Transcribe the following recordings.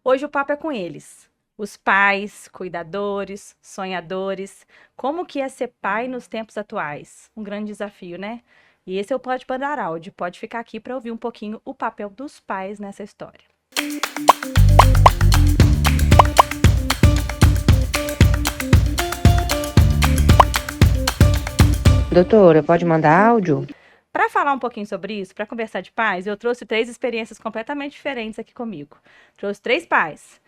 Hoje o papo é com eles. Os pais, cuidadores, sonhadores. Como que é ser pai nos tempos atuais? Um grande desafio, né? E esse é o Pode Mandar Áudio. Pode ficar aqui para ouvir um pouquinho o papel dos pais nessa história. Doutora, pode mandar áudio? Para falar um pouquinho sobre isso, para conversar de pais, eu trouxe 3 experiências completamente diferentes aqui comigo. Trouxe 3 pais.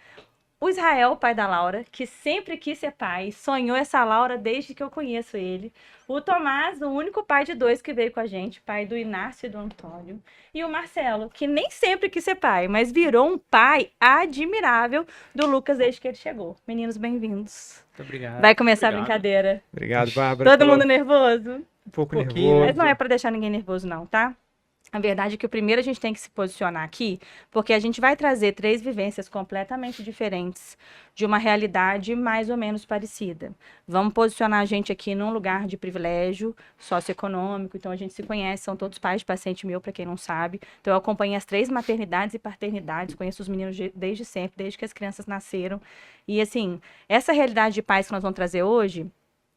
O Israel, pai da Laura, que sempre quis ser pai, sonhou essa Laura desde que eu conheço ele. O Tomás, o único pai de 2 que veio com a gente, pai do Inácio e do Antônio. E o Marcelo, que nem sempre quis ser pai, mas virou um pai admirável do Lucas desde que ele chegou. Meninos, bem-vindos. Muito obrigado. Vai começar a brincadeira. Obrigado, Bárbara. Todo mundo nervoso? Um pouco Pouquinho, nervoso. mas não é para deixar ninguém nervoso não, tá? A verdade é que o primeiro a gente tem que se posicionar aqui, porque a gente vai trazer 3 vivências completamente diferentes de uma realidade mais ou menos parecida. Vamos posicionar a gente aqui num lugar de privilégio socioeconômico, então a gente se conhece, são todos pais de paciente meu, para quem não sabe. Então eu acompanhei as 3 maternidades e paternidades, conheço os meninos desde sempre, desde que as crianças nasceram. E assim, essa realidade de pais que nós vamos trazer hoje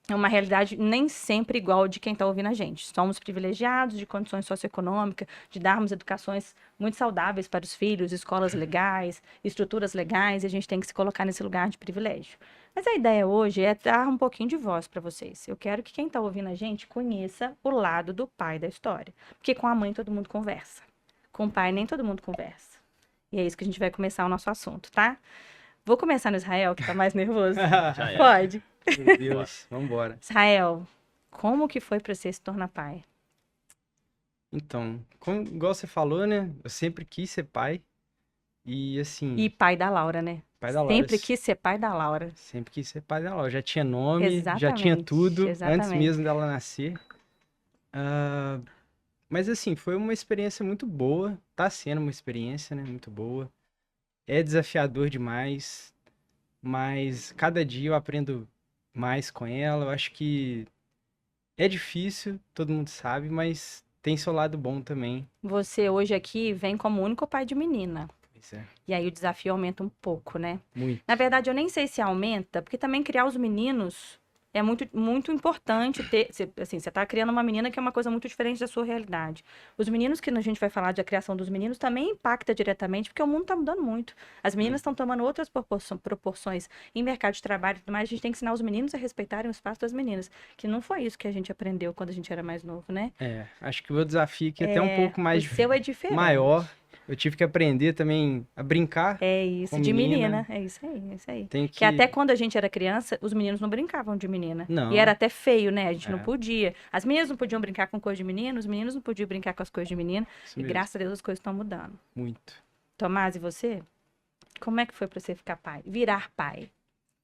é uma realidade nem sempre igual de quem está ouvindo a gente. Somos privilegiados de condições socioeconômicas, de darmos educações muito saudáveis para os filhos, escolas legais, estruturas legais, e a gente tem que se colocar nesse lugar de privilégio. Mas a ideia hoje é dar um pouquinho de voz para vocês. Eu quero que quem está ouvindo a gente conheça o lado do pai da história. Porque com a mãe todo mundo conversa. Com o pai nem todo mundo conversa. E é isso que a gente vai começar o nosso assunto, tá? Vou começar no Israel, que tá mais nervoso. Já é. Pode. Meu Deus, vambora. Israel, como que foi para você se tornar pai? Então, igual você falou, né? Eu sempre quis ser pai. E assim, E pai da Laura, né? pai da Laura. Sempre quis ser pai da Laura. Sempre quis ser pai da Laura. Já tinha nome, já Exatamente, tinha tudo, antes exatamente. mesmo dela nascer. Mas assim, foi uma experiência muito boa. Tá sendo uma experiência, né? Muito boa. É desafiador demais. Mas cada dia eu aprendo mais com ela. Eu acho que é difícil, todo mundo sabe, mas tem seu lado bom também. Você hoje aqui vem como único pai de menina. Pois é, E aí o desafio aumenta um pouco, né? muito. Na verdade, eu nem sei se aumenta, porque também criar os meninos é muito, muito importante ter. Assim, você está criando uma menina que é uma coisa muito diferente da sua realidade. Os meninos que a gente vai falar de a criação dos meninos também impacta diretamente, porque o mundo está mudando muito. As meninas estão tomando outras proporções em mercado de trabalho e tudo mais. A gente tem que ensinar os meninos a respeitarem o espaço das meninas. Que não foi isso que a gente aprendeu quando a gente era mais novo, né? Acho que o meu desafio aqui é até um pouco mais O seu é diferente. maior. Eu tive que aprender também a brincar. É isso, com de menina. menina. É isso aí, é isso aí. Tem Que até quando a gente era criança, os meninos não brincavam de menina. Não. E era até feio, né? A gente não É. podia. As meninas não podiam brincar com coisa de menino, os meninos não podiam brincar com as coisas de menina. Isso E mesmo, graças a Deus as coisas estão mudando. muito. Tomás, e você? Como é que foi pra você ficar pai? Virar pai?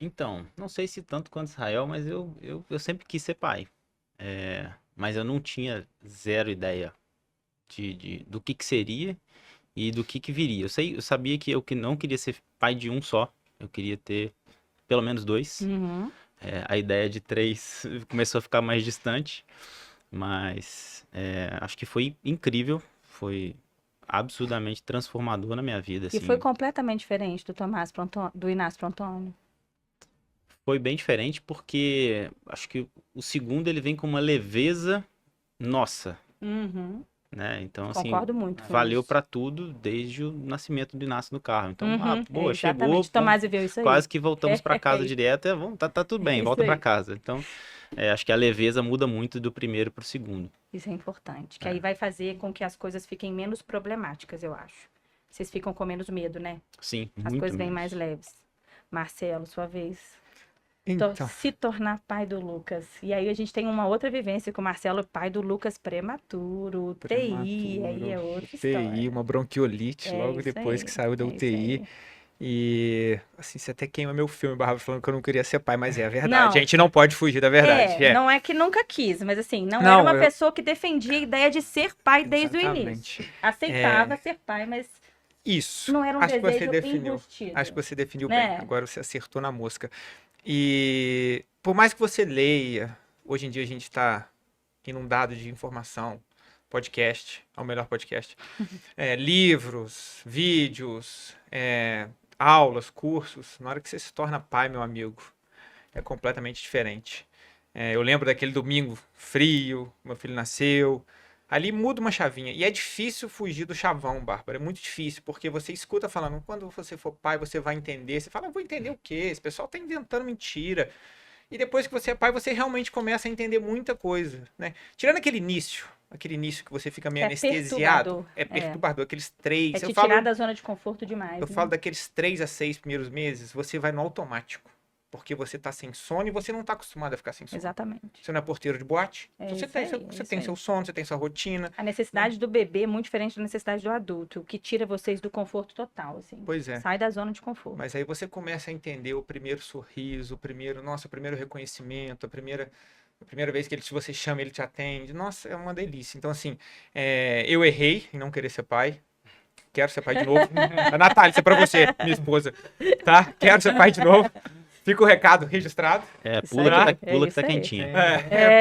Então, não sei se tanto quanto Israel, mas eu sempre quis ser pai. Mas eu não tinha zero ideia do que seria e do que viria. Eu sabia que eu não queria ser pai de um só. Eu queria ter pelo menos 2. Uhum. A ideia de 3 começou a ficar mais distante. Mas acho que foi incrível. Foi absurdamente transformador na minha vida. E Assim. foi completamente diferente do Tomás do Inácio pro Antônio? Foi bem diferente porque acho que o segundo ele vem com uma leveza nossa, Uhum. né? Então, assim, Concordo muito com valeu isso. pra tudo desde o nascimento do Inácio no carro. Então, Uhum. boa, chegou, Exatamente. Tomás viveu isso aí. quase que voltamos pra casa É. direto. Tá tudo bem, Isso volta pra aí. casa. Então, acho que a leveza muda muito do primeiro pro segundo. Isso é importante, que aí vai fazer com que as coisas fiquem menos problemáticas, eu acho. Vocês ficam com menos medo, né? Sim, As muito coisas vêm menos. mais leves. Marcelo, sua vez. Então, Se tornar pai do Lucas. E aí a gente tem uma outra vivência com o Marcelo, pai do Lucas prematuro, TI, aí é outra história. UTI, uma bronquiolite É logo isso depois aí, que saiu da é isso UTI. aí. E assim, você até queima meu filme, Bárbara, falando que eu não queria ser pai, mas é a verdade. Não. A gente não pode fugir da verdade. Não é que nunca quis, mas assim, não Não, era uma eu- pessoa que defendia a ideia de ser pai desde o início. Exatamente. Aceitava ser pai, mas Isso. não era um Acho que você desejo definiu. embutido. Acho que você definiu Né? bem. Agora você acertou na mosca. E por mais que você leia, hoje em dia a gente está inundado de informação. Podcast, é o melhor podcast. Livros, vídeos, aulas, cursos, na hora que você se torna pai, meu amigo, é completamente diferente. Eu lembro daquele domingo frio, meu filho nasceu. Ali muda uma chavinha. E é difícil fugir do chavão, Bárbara. É muito difícil, porque você escuta falando, quando você for pai, você vai entender. Você fala, eu vou entender o quê? Esse pessoal tá inventando mentira. E depois que você é pai, você realmente começa a entender muita coisa, né? Tirando aquele início que você fica meio É anestesiado. perturbador, É perturbador. Aqueles 3. É te tirar da zona de conforto demais, Eu né? falo daqueles 3 a 6 primeiros meses, você vai no automático. Porque você tá sem sono e você não tá acostumado a ficar sem sono. Exatamente. Você não é porteiro de boate? É Então você isso tem, aí, seu, é você isso tem aí. seu sono, você tem sua rotina. A necessidade do bebê é muito diferente da necessidade do adulto, o que tira vocês do conforto total, assim. Pois é. Sai da zona de conforto. Mas aí você começa a entender o primeiro sorriso, o primeiro reconhecimento, a primeira vez que você chama, ele te atende. Nossa, é uma delícia. Então, assim, eu errei em não querer ser pai. Quero ser pai de novo. A Natália, isso é pra você, minha esposa. Tá? Quero ser pai de novo. Fica o recado registrado. Isso Pula aí, que tá, pula que isso tá aí. quentinha.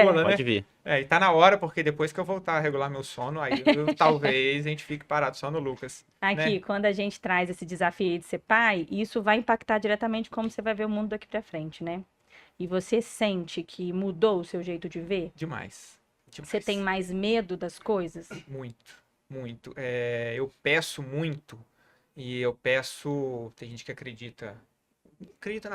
Pula, né? Pode vir. E tá na hora, porque depois que eu voltar a regular meu sono, aí talvez a gente fique parado só no Lucas. Aqui, né? quando a gente traz esse desafio aí de ser pai, isso vai impactar diretamente como você vai ver o mundo daqui pra frente, né? E você sente que mudou o seu jeito de ver? Demais. Você tem mais medo das coisas? Muito, muito. Eu peço muito e eu peço. Tem gente que acredita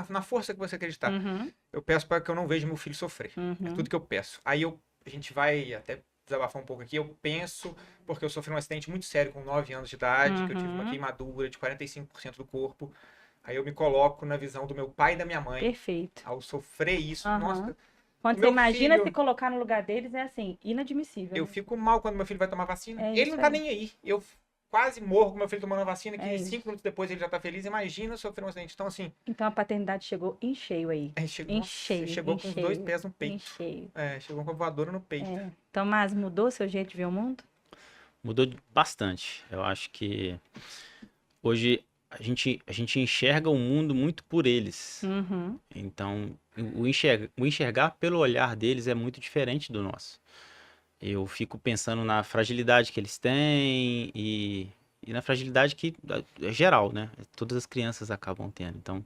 na força que você acreditar. Uhum, Eu peço para que eu não veja meu filho sofrer. É uhum. tudo que eu peço. Aí a gente vai até desabafar um pouco aqui. Eu penso, porque eu sofri um acidente muito sério com 9 anos de idade, que eu tive uma Uhum. queimadura de 45% do corpo. Aí eu me coloco na visão do meu pai e da minha mãe. Perfeito. Ao sofrer isso, Aham. nossa, Quando o você meu imagina filho- se colocar no lugar deles, é assim, inadmissível. eu né? fico mal quando meu filho vai tomar vacina. É Ele isso não tá aí. nem aí. Eu quase morro com meu filho tomando a vacina, que É isso. 5 minutos depois ele já tá feliz. Imagina sofrer um acidente. Então, assim, Então a paternidade chegou em cheio aí. a gente chegou, Em nossa, cheio, chegou em com os cheio, 2 pés no Em peito. cheio. Chegou com a voadora no peito. É. Tomás, mudou seu jeito de ver o mundo? Mudou bastante. Eu acho que hoje a gente enxerga o mundo muito por eles. Uhum. Então, o enxergar pelo olhar deles é muito diferente do nosso. Eu fico pensando na fragilidade que eles têm e na fragilidade que é geral, né? Todas as crianças acabam tendo. Então,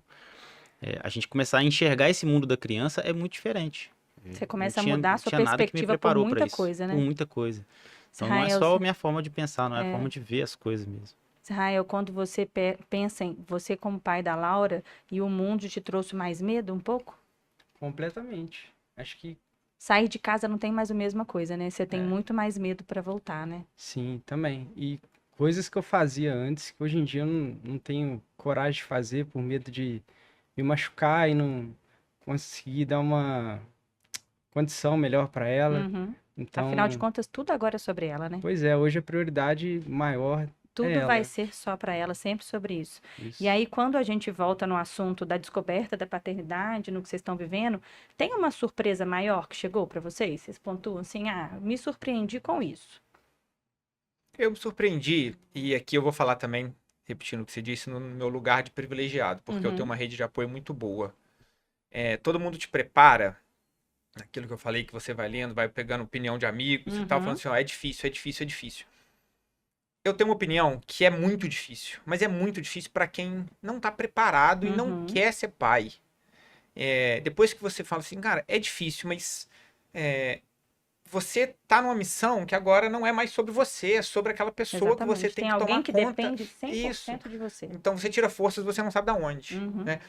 a gente começar a enxergar esse mundo da criança é muito diferente. Você começa a Não tinha- mudar a não sua tinha nada que me perspectiva por preparou pra muita isso. coisa, né? Por muita coisa. Então, não é Israel, só a minha forma de pensar, não é a É. forma de ver as coisas mesmo. Israel, quando você pensa em você como pai da Laura e o mundo te trouxe mais medo um pouco? Completamente. Acho que Sair de casa não tem mais a mesma coisa, né? Você tem É. muito mais medo pra voltar, né? sim, também. E coisas que eu fazia antes, que hoje em dia eu não tenho coragem de fazer por medo de me machucar e não conseguir dar uma condição melhor para ela. Uhum. Então, Afinal de contas, tudo agora é sobre ela, né? pois é, hoje a prioridade maior Tudo ela. vai ser só pra ela, sempre sobre isso. Isso. E aí, quando a gente volta no assunto da descoberta da paternidade, no que vocês estão vivendo, tem uma surpresa maior que chegou pra vocês? Vocês pontuam assim, me surpreendi com isso. Eu me surpreendi, e aqui eu vou falar também, repetindo o que você disse, no meu lugar de privilegiado, porque eu Uhum. tenho uma rede de apoio muito boa. Todo mundo te prepara, aquilo que eu falei, que você vai lendo, vai pegando opinião de amigos e tal, Uhum. falando assim, ó, é difícil, é difícil, é difícil. Eu tenho uma opinião que é muito difícil, mas é muito difícil para quem não tá preparado e não Uhum. quer ser pai. Depois que você fala assim, cara, é difícil, mas você tá numa missão que agora não é mais sobre você, é sobre aquela pessoa que você Exatamente. tem Tem que alguém tomar que conta. depende 100% de você. Então você tira forças, você não sabe da onde, Uhum. né?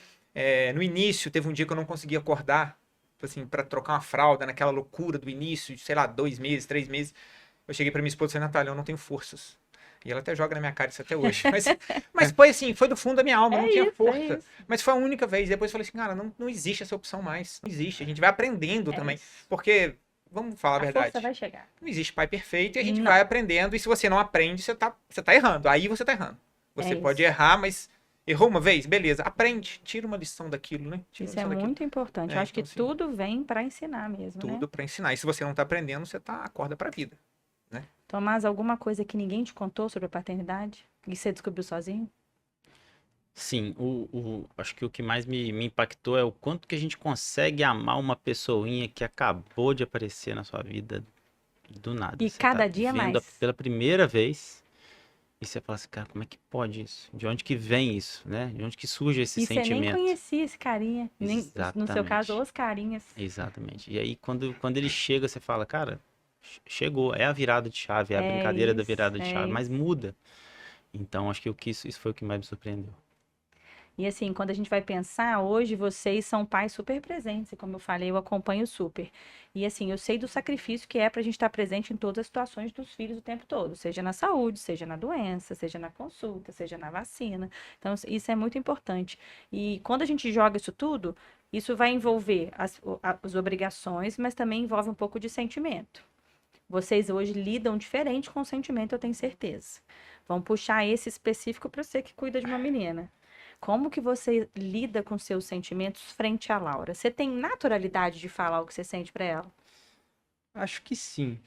No início, teve um dia que eu não conseguia acordar, assim, para trocar uma fralda, naquela loucura do início, de, sei lá, 2 meses, 3 meses. Eu cheguei pra minha esposa e disse, Natália, eu não tenho forças. E ela até joga na minha cara isso até hoje. Mas foi assim, foi do fundo da minha alma, não tinha força. isso. Mas foi a única vez. Depois eu falei assim, cara, não existe essa opção mais. Não existe. A gente vai aprendendo também. isso. Porque, vamos falar a verdade, força vai chegar. não existe pai perfeito e a gente Não. vai aprendendo. E se você não aprende, você tá errando. Aí você tá errando. Você É pode isso. errar, mas errou uma vez, beleza. Aprende. Tira uma lição daquilo, né? Tira uma Isso é lição daquilo. muito importante. Eu acho que então, assim, tudo vem pra ensinar mesmo, né? tudo pra ensinar. E se você não tá aprendendo, você acorda pra vida. Tomás, alguma coisa que ninguém te contou sobre a paternidade? E você descobriu sozinho? Sim, acho que o que mais me impactou é o quanto que a gente consegue amar uma pessoinha que acabou de aparecer na sua vida do nada. E Você cada tá dia vendo mais. pela primeira vez E você fala assim, cara, como é que pode isso? De onde que vem isso, né? De onde que surge esse E você nem sentimento? conhecia esse carinha, nem, no seu caso, Exatamente. os carinhas. Exatamente. E aí, quando ele chega, você fala, cara, chegou, é a virada de chave, é a É brincadeira da isso, virada de é chave, mas isso. muda. Então, acho que isso foi o que mais me surpreendeu. E assim, quando a gente vai pensar, hoje vocês são pais super presentes, e como eu falei, eu acompanho super. E assim, eu sei do sacrifício que é pra gente estar presente em todas as situações dos filhos o tempo todo, seja na saúde, seja na doença, seja na consulta, seja na vacina. Então, isso é muito importante. E quando a gente joga isso tudo, isso vai envolver as obrigações, mas também envolve um pouco de sentimento. Vocês hoje lidam diferente com o sentimento, eu tenho certeza. Vamos puxar esse específico para você que cuida de uma menina. Como que você lida com seus sentimentos frente à Laura? Você tem naturalidade de falar o que você sente para ela? Acho que sim.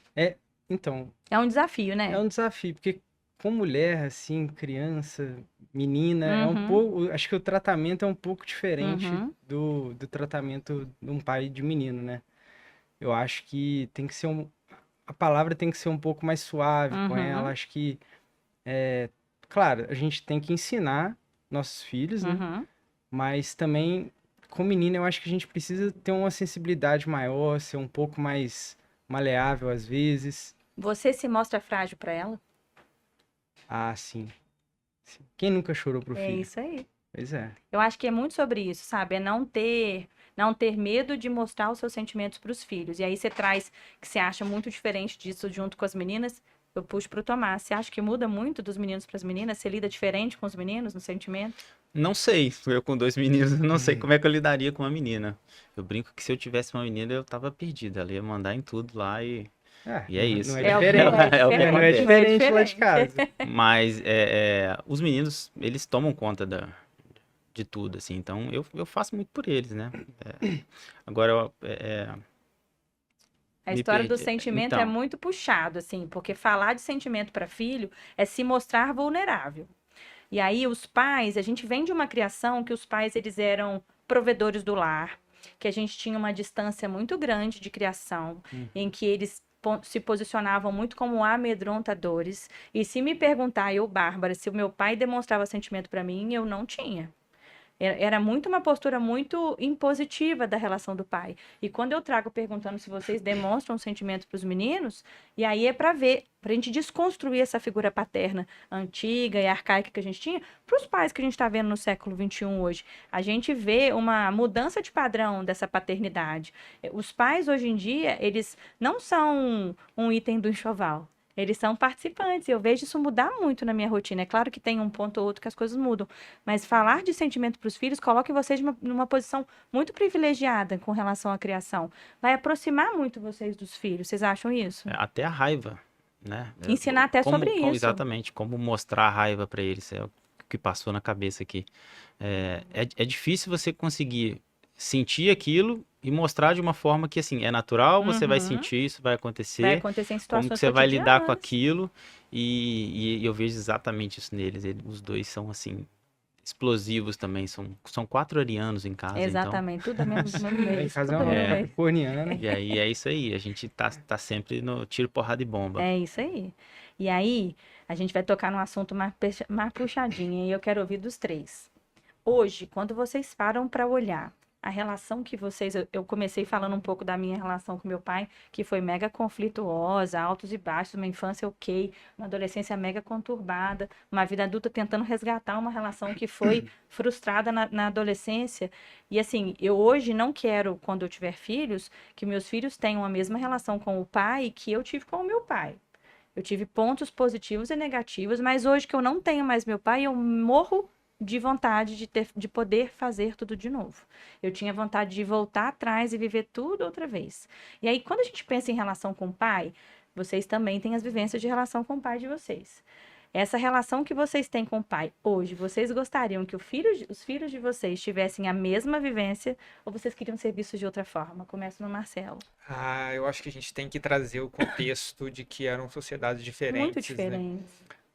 Então, É um desafio, é né? um desafio, porque com mulher, assim, criança, menina, é um Uhum, pouco. Acho que o tratamento é um pouco diferente uhum, do tratamento de um pai de menino, né? Eu acho que tem que ser a palavra tem que ser um pouco mais suave com ela. uhum, Acho que, claro, a gente tem que ensinar nossos filhos, né? uhum. Mas também, com menina, eu acho que a gente precisa ter uma sensibilidade maior, ser um pouco mais maleável às vezes. Você se mostra frágil para ela? Ah, sim. Sim. Quem nunca chorou pro É filho? isso aí. Pois é. Eu acho que é muito sobre isso, sabe? É não ter medo de mostrar os seus sentimentos para os filhos. E aí você traz que você acha muito diferente disso junto com as meninas. Eu puxo pro Tomás. Você acha que muda muito dos meninos para as meninas? Você lida diferente com os meninos no sentimento? Não sei, eu com dois meninos, não sei Uhum. como é que eu lidaria com uma menina. Eu brinco que se eu tivesse uma menina, eu tava perdido. Ela ia mandar em tudo lá e é Não isso. é É o que diferente. é É o que Não é diferente, acontece. não é diferente lá de diferente. casa. Mas os meninos, eles tomam conta de tudo, assim. Então, eu faço muito por eles, né? Agora, A me história do perdi. sentimento é Então, muito puxado, assim, porque falar de sentimento para filho é se mostrar vulnerável. E aí os pais, a gente vem de uma criação que os pais eles eram provedores do lar, que a gente tinha uma distância muito grande de criação, em que eles se posicionavam muito como amedrontadores. E se me perguntar, eu, Bárbara, se o meu pai demonstrava sentimento para mim, eu não tinha. Era muito uma postura muito impositiva da relação do pai. E quando eu trago perguntando se vocês demonstram sentimento para os meninos, e aí é para ver, para a gente desconstruir essa figura paterna antiga e arcaica que a gente tinha, para os pais que a gente está vendo no século XXI hoje. A gente vê uma mudança de padrão dessa paternidade. Os pais hoje em dia, eles não são um item do enxoval. Eles são participantes. Eu vejo isso mudar muito na minha rotina. É claro que tem um ponto ou outro que as coisas mudam. Mas falar de sentimento para os filhos coloca vocês numa posição muito privilegiada com relação à criação. Vai aproximar muito vocês dos filhos. Vocês acham isso? até a raiva, né? Ensinar até sobre isso. Exatamente, como mostrar a raiva pra eles, é o que passou na cabeça aqui. É difícil você conseguir sentir aquilo e mostrar de uma forma que, assim, é natural, você vai Uhum. sentir, isso vai Vai acontecer, acontecer em como que situações você vai lidar com cotidianas. aquilo, e eu vejo exatamente isso neles. Os dois são, assim, explosivos também, são 4 arianos em casa, então, Exatamente. Tudo mesmo Em mês. casa é Tudo uma mesmo é, mês. capricorniana. e aí é isso aí, a gente tá sempre no tiro, porrada e bomba. É isso aí. E aí, a gente vai tocar num assunto mais puxadinho. E eu quero ouvir dos três. Hoje, quando vocês param para olhar a relação que vocês. Eu comecei falando um pouco da minha relação com meu pai, que foi mega conflituosa, altos e baixos, uma infância ok, uma adolescência mega conturbada, uma vida adulta tentando resgatar uma relação que foi frustrada na adolescência. E assim, eu hoje não quero, quando eu tiver filhos, que meus filhos tenham a mesma relação com o pai que eu tive com o meu pai. Eu tive pontos positivos e negativos, mas hoje que eu não tenho mais meu pai, eu morro de vontade de poder fazer tudo de novo. Eu tinha vontade de voltar atrás e viver tudo outra vez. E aí, quando a gente pensa em relação com o pai, vocês também têm as vivências de relação com o pai de vocês. Essa relação que vocês têm com o pai hoje, vocês gostariam que os filhos de vocês tivessem a mesma vivência ou vocês queriam ser vistos de outra forma? Começo no Marcelo. Ah, eu acho que a gente tem que trazer o contexto de que eram sociedades Muito diferentes, né? diferente.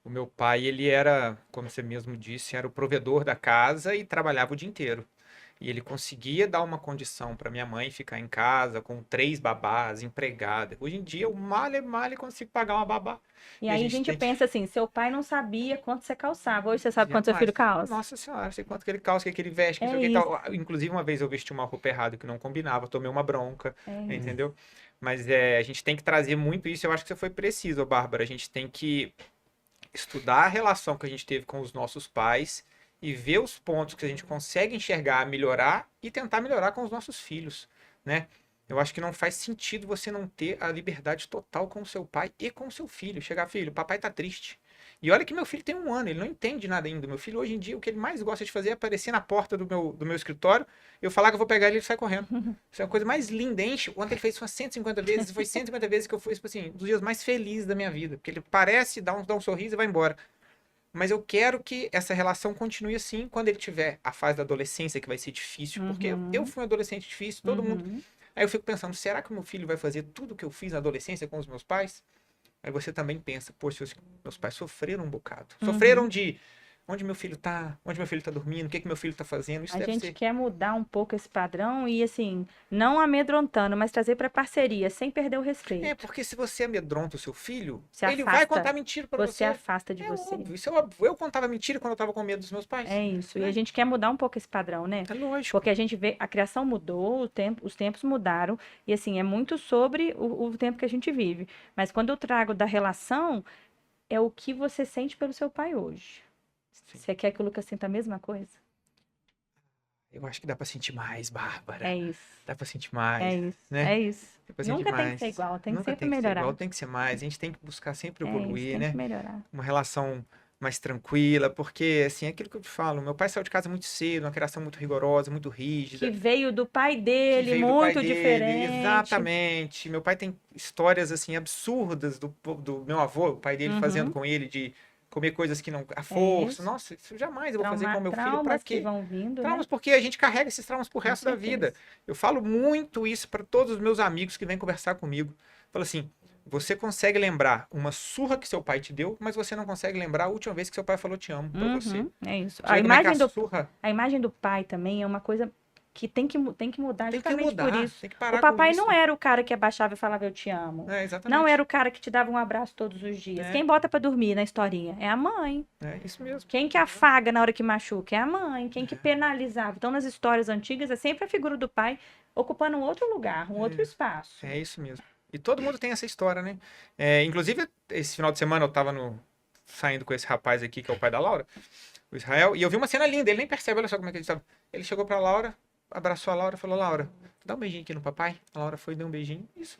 O meu pai, ele era, como você mesmo disse, era o provedor da casa e trabalhava o dia inteiro. E ele conseguia dar uma condição para minha mãe ficar em casa com 3 babás, empregada. Hoje em dia, eu mal consigo pagar uma babá. E E a aí a gente gente tem que- pensa assim, seu pai não sabia quanto você calçava. Hoje você sabe quanto seu Jamais. filho calça. Nossa senhora, sei quanto que ele calça, que ele veste, que É sei o que e tal. Inclusive, uma vez eu vesti uma roupa errada que não combinava, tomei uma bronca, entendeu? Mas a gente tem que trazer muito isso. Eu acho que você foi preciso, ô Bárbara. A gente tem que estudar a relação que a gente teve com os nossos pais e ver os pontos que a gente consegue enxergar, melhorar e tentar melhorar com os nossos filhos, né? Eu acho que não faz sentido você não ter a liberdade total com o seu pai e com o seu filho. Chegar, filho, papai tá triste. E olha que meu filho tem 1 ano, ele não entende nada ainda. Meu filho, hoje em dia, o que ele mais gosta de fazer é aparecer na porta do meu escritório, eu falar que eu vou pegar ele e ele sai correndo. Isso é a coisa mais linda, enche. Ontem ele fez isso umas 150 vezes, foi 150 vezes que eu fui, tipo assim, um dos dias mais felizes da minha vida. Porque ele parece, dá um sorriso e vai embora. Mas eu quero que essa relação continue assim quando ele tiver a fase da adolescência, que vai ser difícil, porque eu fui um adolescente difícil, todo mundo. Aí eu fico pensando, será que o meu filho vai fazer tudo o que eu fiz na adolescência com os meus pais? Aí você também pensa, poxa, meus pais sofreram um bocado. Sofreram de onde meu filho tá dormindo, o que meu filho tá fazendo. Isso A deve gente ser. quer mudar um pouco esse padrão e, assim, não amedrontando, mas trazer para parceria, sem perder o respeito. É, porque se você amedronta o seu filho, Se ele vai afasta, contar mentira pra Você você. afasta de É você. óbvio, isso é óbvio. Eu contava mentira quando eu tava com medo dos meus pais. É isso. E né? a gente quer mudar um pouco esse padrão, né? É lógico. Porque a gente vê, a criação mudou, os tempos mudaram, e assim, é muito sobre o tempo que a gente vive. Mas quando eu trago da relação, é o que você sente pelo seu pai hoje. Sim. Você quer que o Lucas sinta a mesma coisa? Eu acho que dá pra sentir mais, Bárbara. É isso. Dá pra sentir mais. É isso. né? É isso. Dá pra sentir Nunca tem que mais. ser igual, tem que Nunca sempre tem que ser melhorar. igual, tem que ser mais. A gente tem que buscar sempre É isso, evoluir, tem né? que melhorar. Uma relação mais tranquila, porque, assim, é aquilo que eu te falo, meu pai saiu de casa muito cedo, uma criação muito rigorosa, muito rígida. Que veio do pai que dele, veio do pai muito dele, diferente. exatamente. Meu pai tem histórias, assim, absurdas do meu avô, o pai dele fazendo com ele, de comer coisas que não... A força. isso. Nossa, isso jamais eu vou fazer com o meu filho, pra Traumas que quê? vão vindo, Traumas, né? porque a gente carrega esses traumas pro Com resto da vida. certeza. Eu falo muito isso para todos os meus amigos que vêm conversar comigo. Falo assim, você consegue lembrar uma surra que seu pai te deu, mas você não consegue lembrar a última vez que seu pai falou te amo pra você. É isso. Você A vê como é que imagem, surra a imagem do pai também é uma coisa que tem que mudar tem que justamente mudar, por isso. tem que parar O papai com isso. não era o cara que abaixava e falava eu te amo. É, exatamente. Não era o cara que te dava um abraço todos os dias. É. Quem bota pra dormir na historinha é a mãe. É isso mesmo. Quem que afaga na hora que machuca é a mãe. Quem que penalizava. Então, nas histórias antigas, é sempre a figura do pai ocupando um outro lugar, um outro espaço. É isso mesmo. E todo mundo tem essa história, né? Inclusive, esse final de semana eu tava saindo com esse rapaz aqui, que é o pai da Laura, o Israel, e eu vi uma cena linda, ele nem percebe, olha só como é que ele tava. Ele chegou pra Laura, abraçou a Laura e falou, Laura, dá um beijinho aqui no papai. A Laura foi e deu um beijinho. Isso.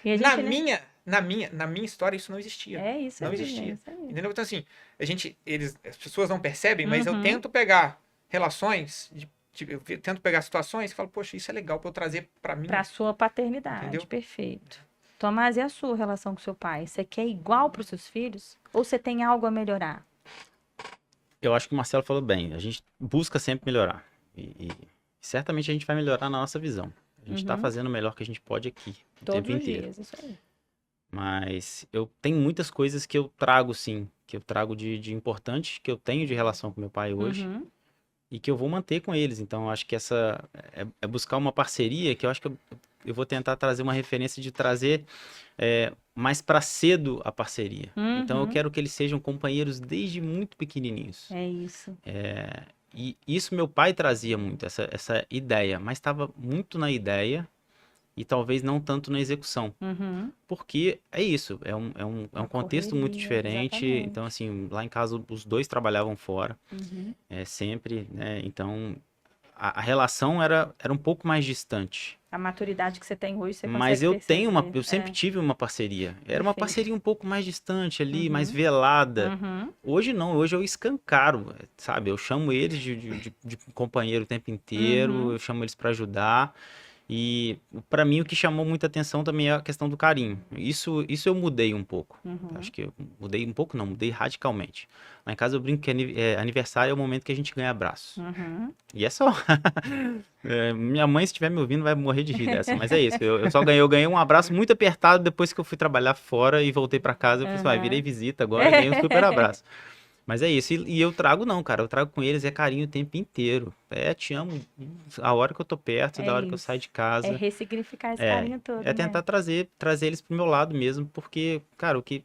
E a gente, Na minha história, isso não existia. É isso, não é existia. isso aí. Entendeu? Então, assim, as pessoas não percebem, mas eu tento pegar relações, eu tento pegar situações e falo, poxa, isso é legal pra eu trazer pra mim. Pra sua paternidade, Entendeu? perfeito. Tomás, e a sua relação com seu pai? Você quer igual pros seus filhos? Ou você tem algo a melhorar? Eu acho que o Marcelo falou bem. A gente busca sempre melhorar. E certamente a gente vai melhorar na nossa visão. A gente tá fazendo o melhor que a gente pode aqui, o Todos tempo os inteiro. dias, isso aí. Mas eu tenho muitas coisas que eu trago, sim. Que eu trago de importante, que eu tenho de relação com meu pai hoje. E que eu vou manter com eles. Então, eu acho que essa é buscar uma parceria, que eu acho que eu vou tentar trazer uma referência de trazer mais para cedo a parceria. Então, eu quero que eles sejam companheiros desde muito pequenininhos. É isso. E isso meu pai trazia muito, essa ideia, mas estava muito na ideia e talvez não tanto na execução. Porque é isso, é um contexto muito correria, diferente. exatamente. Então, assim, lá em casa os dois trabalhavam fora, sempre, né? Então, a relação era um pouco mais distante. A maturidade que você tem hoje, você Mas consegue eu sempre tive uma parceria. Era uma Perfeito. parceria um pouco mais distante ali, mais velada. Hoje não, hoje eu escancaro, sabe? Eu chamo eles de companheiro o tempo inteiro, eu chamo eles para ajudar. E para mim o que chamou muita atenção também é a questão do carinho. Isso eu mudei um pouco. Acho que eu mudei um pouco, não, mudei radicalmente. Lá em casa eu brinco que aniversário é o momento que a gente ganha abraço. E é só. Minha mãe, se estiver me ouvindo, vai morrer de rir dessa. Mas é isso. Eu ganhei um abraço muito apertado depois que eu fui trabalhar fora e voltei para casa. Eu falei, virei visita agora, ganhei um super abraço. Mas é isso. E eu trago não, cara. Eu trago com eles é carinho o tempo inteiro. É, te amo a hora que eu tô perto, É da hora que eu isso. saio de É casa. ressignificar esse É, carinho todo, é né? tentar trazer eles pro meu lado mesmo, porque, cara, o que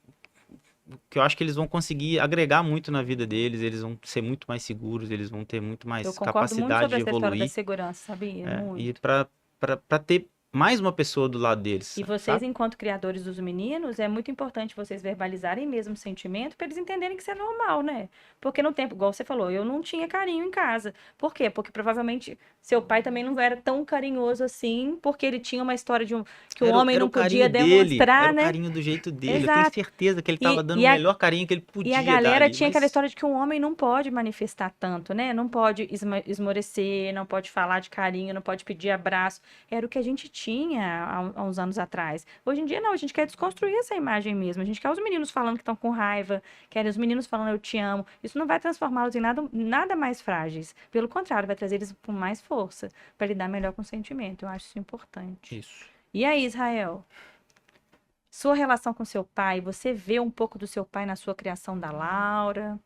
eu acho que eles vão conseguir agregar muito na vida deles, eles vão ser muito mais seguros, eles vão ter muito Eu mais concordo muito capacidade sobre de essa história da evoluir, segurança, sabia? e Muito. pra ter mais uma pessoa do lado deles, E vocês, sabe? enquanto criadores dos meninos, é muito importante vocês verbalizarem mesmo o sentimento para eles entenderem que isso é normal, né? Porque no tempo, igual você falou, eu não tinha carinho em casa. Por quê? Porque provavelmente seu pai também não era tão carinhoso assim, porque ele tinha uma história de que o homem Era não o carinho podia dele, era demonstrar, o né? carinho do jeito dele. Eu tenho Exato. certeza que ele tava E, dando o e a, melhor carinho que ele E a podia dar galera ali, tinha aquela mas história de que um homem não pode manifestar tanto, né? Não pode esmorecer, não pode falar de carinho, não pode pedir abraço. Era o que a gente tinha há uns anos atrás. Hoje em dia, não, a gente quer desconstruir essa imagem mesmo. A gente quer os meninos falando que estão com raiva, quer os meninos falando eu te amo. Isso não vai transformá-los em nada mais frágeis. Pelo contrário, vai trazer eles com mais força para lidar melhor com o sentimento. Eu acho isso importante. isso. E aí, Israel? Sua relação com seu pai, você vê um pouco do seu pai na sua criação da Laura?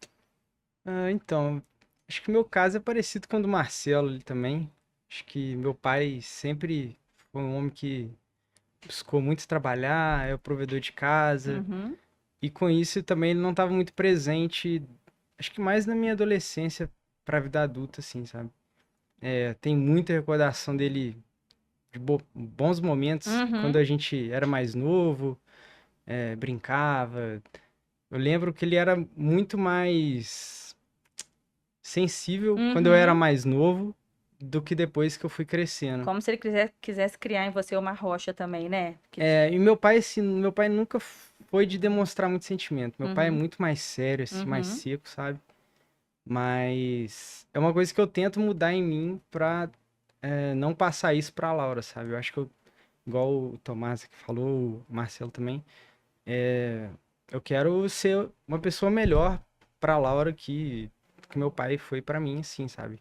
Então, acho que o meu caso é parecido com o do Marcelo ali também. Acho que meu pai sempre foi um homem que buscou muito trabalhar, é o provedor de casa. Uhum. E com isso também ele não estava muito presente, acho que mais na minha adolescência para a vida adulta, assim, sabe? Tem muita recordação dele de bons momentos Uhum. quando a gente era mais novo, brincava. Eu lembro que ele era muito mais sensível quando eu era Uhum. mais novo do que depois que eu fui crescendo. Como se ele quisesse criar em você uma rocha também, né? E meu pai, assim, meu pai nunca foi de demonstrar muito sentimento. Meu pai é Uhum. muito mais sério, assim, mais Uhum. seco, sabe? Mas é uma coisa que eu tento mudar em mim pra não passar isso pra Laura, sabe? Eu acho que igual o Tomás que falou, o Marcelo também, eu quero ser uma pessoa melhor pra Laura que meu pai foi pra mim, assim, sabe?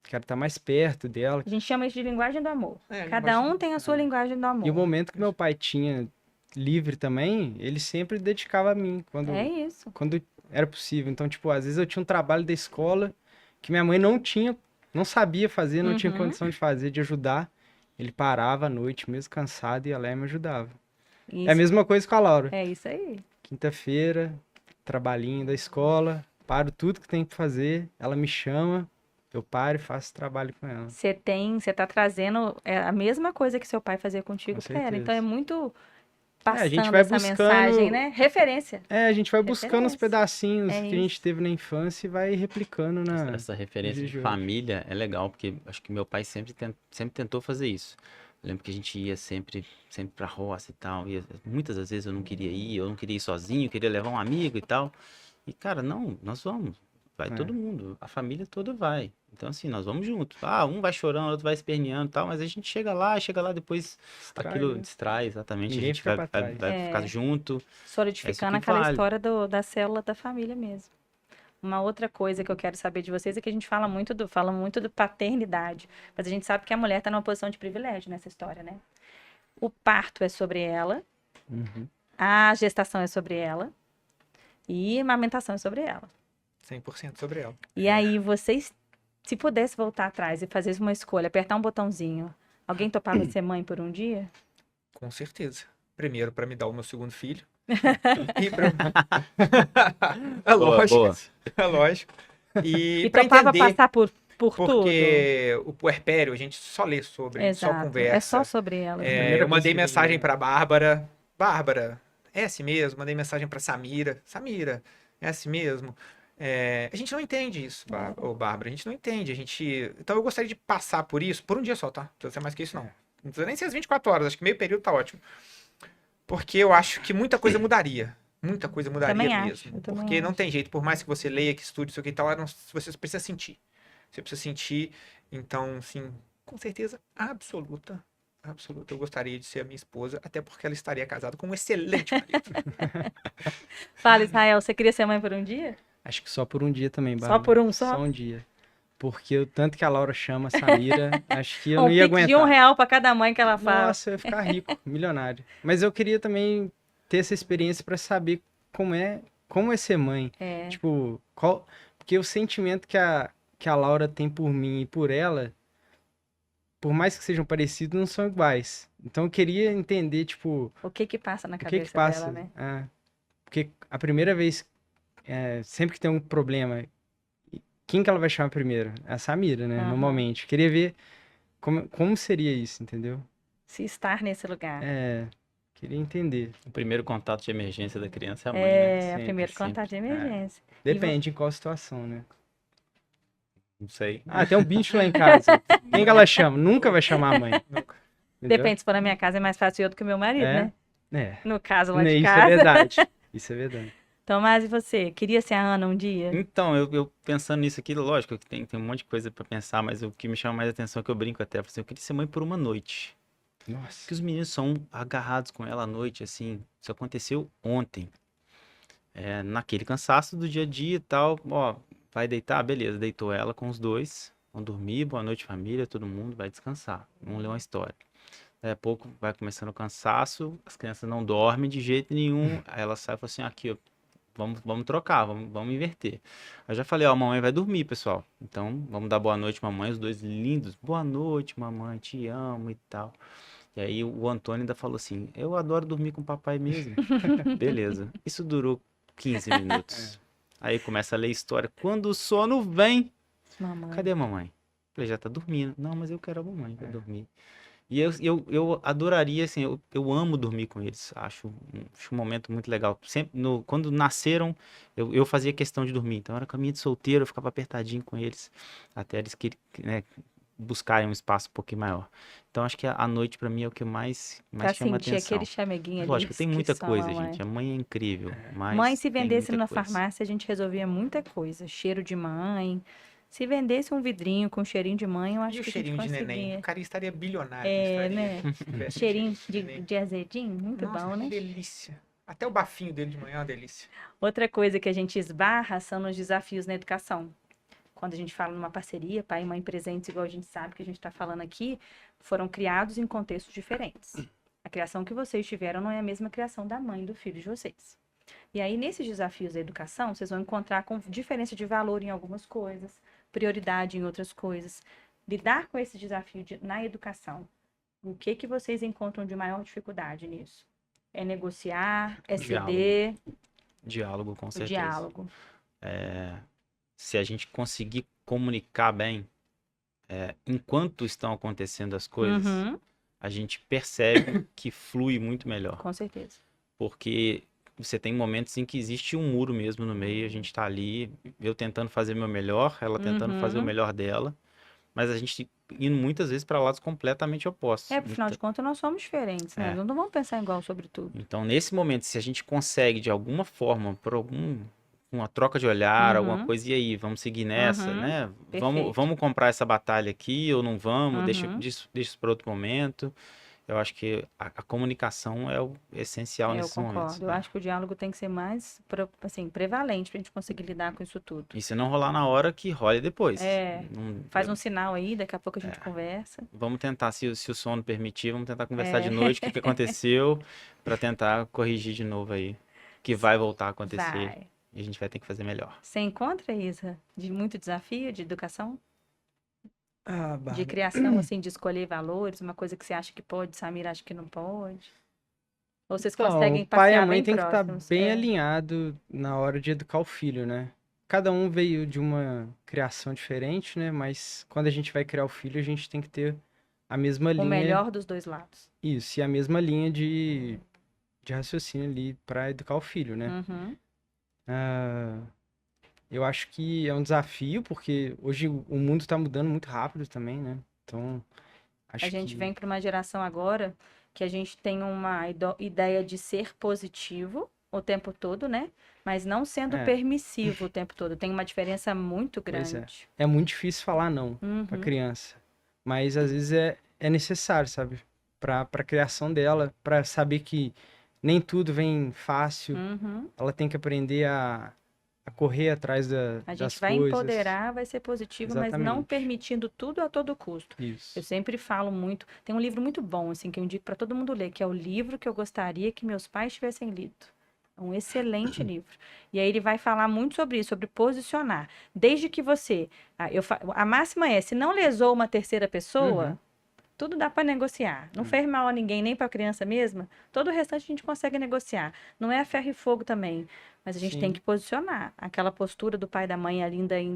Quero estar mais perto dela. A gente chama isso de linguagem do amor. É, Cada um tem a sua linguagem do E o amor. momento que meu pai tinha livre também, ele sempre dedicava a mim, É isso. quando era possível. Então, tipo, às vezes eu tinha um trabalho da escola que minha mãe não sabia fazer, não tinha Uhum. condição de fazer, de ajudar. Ele parava à noite, mesmo cansado, ia lá e me ajudava. É a Isso. mesma coisa com a Laura. É isso aí. Quinta-feira, trabalhinho da escola, paro tudo que tem que fazer, ela me chama, eu paro e faço trabalho com ela. Você tá trazendo a mesma coisa que seu pai fazia contigo Com pra ela. Então é certeza. muito A gente passando vai essa mensagem, buscando. né? Referência. A gente vai buscando os Referência. pedacinhos É que a gente isso. teve na infância e vai replicando Essa nos referência dias de de hoje. família é legal, porque acho que meu pai sempre tentou fazer isso. Eu lembro que a gente ia sempre pra roça e tal, e muitas das vezes eu não queria ir, eu não queria ir sozinho, eu queria levar um amigo e tal. E, cara, não, nós vamos. Vai É. todo mundo, a família toda vai. Então, assim, nós vamos juntos. Ah, um vai chorando, outro vai esperneando e tal, mas a gente chega lá depois Distrai, aquilo né? distrai, exatamente. Ninguém A gente fica vai, pra vai, trás. vai ficar junto. É isso Solidificando que aquela vale. história da célula da família mesmo. Uma outra coisa que eu quero saber de vocês é que a gente fala muito do paternidade, mas a gente sabe que a mulher está numa posição de privilégio nessa história, né? O parto é sobre ela, Uhum. a gestação é sobre ela e a amamentação é sobre ela. 100% sobre ela. E aí vocês, se pudesse voltar atrás e fazer uma escolha, apertar um botãozinho, alguém topava ser mãe por um dia? Com certeza. Primeiro, para me dar o meu segundo filho. E pra... É Boa, lógico. boa. É lógico. E E para topava entender, passar por tudo? porque o puerpério a gente só lê sobre, só Exato. conversa. É só sobre ela. Primeira Eu mandei coisa que eu mensagem vi. para Bárbara. Bárbara, é assim mesmo? Mandei mensagem para Samira. Samira, é assim mesmo? A gente não entende isso, Bárbara. A gente não entende. Então eu gostaria de passar por isso por um dia só, tá? Não precisa ser mais que isso, não. Não precisa nem ser as 24 horas. Acho que meio período tá ótimo. Porque eu acho que muita coisa mudaria. Muita coisa mudaria Também acho, mesmo. eu também Porque não acho. tem jeito. Por mais que você leia, que estude, isso aqui e tal, você precisa sentir. Você precisa sentir. Então, sim, com certeza absoluta. Absoluta. Eu gostaria de ser a minha esposa, até porque ela estaria casada com um excelente marido. Fala, Israel, você queria ser mãe por um dia? Acho que só por um dia também, Só Bárbara. por um só? Só um dia. Porque o tanto que a Laura chama a Samira, acho que eu não Um ia pique de aguentar. R$1 pra cada mãe que ela fala. Nossa, eu ia ficar rico, milionário. Mas eu queria também ter essa experiência pra saber como é ser mãe. É. Tipo, porque o sentimento que a Laura tem por mim e por ela, por mais que sejam parecidos, não são iguais. Então eu queria entender, tipo, O que que passa na o que cabeça passa. dela, né? Porque a primeira vez, sempre que tem um problema, quem que ela vai chamar primeiro? A Samira, né? Aham. Normalmente. Queria ver como seria isso, entendeu? Se estar nesse lugar. Queria entender. O primeiro contato de emergência da criança é a mãe, né? É, Sempre, primeiro sempre. contato de emergência. Depende em qual situação, né? Não sei. Tem um bicho lá em casa. Quem que ela chama? Nunca vai chamar a mãe. Nunca. Entendeu? Depende, se for na minha casa é mais fácil eu do que o meu marido, É? né? É. No caso lá de Isso é casa. verdade. Isso é verdade. Tomás, e você? Queria ser a Ana um dia? Então, eu pensando nisso aqui, lógico que tem um monte de coisa pra pensar, mas o que me chama mais atenção é que eu brinco até, eu queria ser mãe por uma noite. Nossa. Porque os meninos são agarrados com ela à noite, assim. Isso aconteceu ontem. Naquele cansaço do dia a dia e tal, ó, vai deitar? Beleza, deitou ela com os dois. Vão dormir, boa noite família, todo mundo vai descansar. Vamos ler uma história. Daí a pouco vai começando o cansaço, as crianças não dormem de jeito nenhum. Aí ela sai e fala assim, aqui, ó, vamos trocar, vamos inverter. Eu já falei, ó, a mamãe vai dormir, pessoal. Então, vamos dar boa noite, mamãe, os dois lindos. Boa noite, mamãe, te amo e tal. E aí o Antônio ainda falou assim, eu adoro dormir com o papai mesmo. Beleza. Isso durou 15 minutos. Aí começa a ler história. Quando o sono vem, Mamãe. cadê a mamãe? Falei, já tá dormindo. Não, mas eu quero a mamãe pra dormir. E eu adoraria, assim, eu amo dormir com eles. Acho um momento muito legal. Sempre, quando nasceram, eu fazia questão de dormir. Então, era caminho de solteiro, eu ficava apertadinho com eles. Até eles né, buscarem um espaço um pouquinho maior. Então, acho que a noite, pra mim, é o que mais Pra chama sentir atenção. aquele chameguinho ali. Lógico, tem que muita só a coisa, mamãe. gente. A mãe é incrível, mas Mãe, se tem vendesse muita numa coisa. farmácia, a gente resolvia muita coisa. Cheiro de mãe. Se vendesse um vidrinho com cheirinho de mãe, eu acho E o que a gente cheirinho de neném? conseguia. O cara estaria bilionário. É, estaria. né? Se tivesse um Cheirinho neném. de azedinho, muito Nossa, bom, que né? delícia. Até o bafinho dele de manhã é uma delícia. Outra coisa que a gente esbarra são nos desafios na educação. Quando a gente fala numa parceria, pai e mãe presentes, igual a gente sabe que a gente está falando aqui, foram criados em contextos diferentes. A criação que vocês tiveram não é a mesma criação da mãe e do filho de vocês. E aí, nesses desafios da educação, vocês vão encontrar com diferença de valor em algumas coisas, prioridade em outras coisas. Lidar com esse desafio na educação, o que vocês encontram de maior dificuldade nisso? É negociar, é ceder, Diálogo, com o certeza. diálogo. Se a gente conseguir comunicar bem, enquanto estão acontecendo as coisas, Uhum, a gente percebe que flui muito melhor. com certeza. Porque você tem momentos em que existe um muro mesmo no meio, a gente tá ali, eu tentando fazer meu melhor, ela tentando fazer o Uhum. melhor dela, mas a gente indo muitas vezes para lados completamente opostos. Afinal de contas, nós somos diferentes, né? É. Nós não vamos pensar igual sobre tudo. Então, nesse momento, se a gente consegue, de alguma forma, por uma troca de olhar, alguma Uhum. coisa, e aí, vamos seguir nessa, Uhum. né? Perfeito. Vamos comprar essa batalha aqui ou não vamos? Deixa Uhum. isso para outro momento. Eu acho que a comunicação é o essencial Eu nesses concordo. momentos. Eu acho que o diálogo tem que ser mais, assim, prevalente pra gente conseguir lidar com isso tudo. E se não rolar na hora, que role depois. É, Faz Eu- um sinal aí, daqui a pouco a gente conversa. Vamos tentar, se o sono permitir, vamos tentar conversar de noite, o que aconteceu, para tentar corrigir de novo aí. Que vai voltar a acontecer. Vai. E a gente vai ter que fazer melhor. Você encontra, Isa, de muito desafio de educação? Ah, De Bárbara. criação, assim, de escolher valores, uma coisa que você acha que pode, Samira acha que não pode? Ou vocês Então, conseguem o pai e a passear mãe bem tem que estar próximos? bem É. alinhado na hora de educar o filho, né? Cada um veio de uma criação diferente, né? Mas quando a gente vai criar o filho, a gente tem que ter a mesma O linha. melhor dos dois lados. Isso, e a mesma linha de raciocínio ali para educar o filho, né? Uhum. Eu acho que é um desafio, porque hoje o mundo tá mudando muito rápido também, né? Então, acho A gente que vem para uma geração agora que a gente tem uma ideia de ser positivo o tempo todo, né? Mas não sendo É. permissivo o tempo todo. Tem uma diferença muito Pois é. grande. é muito difícil falar não pra Uhum. criança. Mas às vezes é necessário, sabe? Pra criação dela, pra saber que nem tudo vem fácil. Uhum. Ela tem que aprender a correr atrás A das gente vai coisas. empoderar, vai ser positivo, mas não Exatamente. permitindo tudo a todo custo. Isso. Eu sempre falo muito. Tem um livro muito bom, assim, que eu indico para todo mundo ler, que é o livro que eu gostaria que meus pais tivessem lido. É um excelente livro. E aí ele vai falar muito sobre isso, sobre posicionar. Desde que você... A máxima é, se não lesou uma terceira pessoa, Uhum. tudo dá para negociar. Não fez mal a ninguém, nem para a criança mesma. Todo o restante a gente consegue negociar. Não é a ferro e fogo também. Mas a gente tem Sim. que posicionar. Aquela postura do pai e da mãe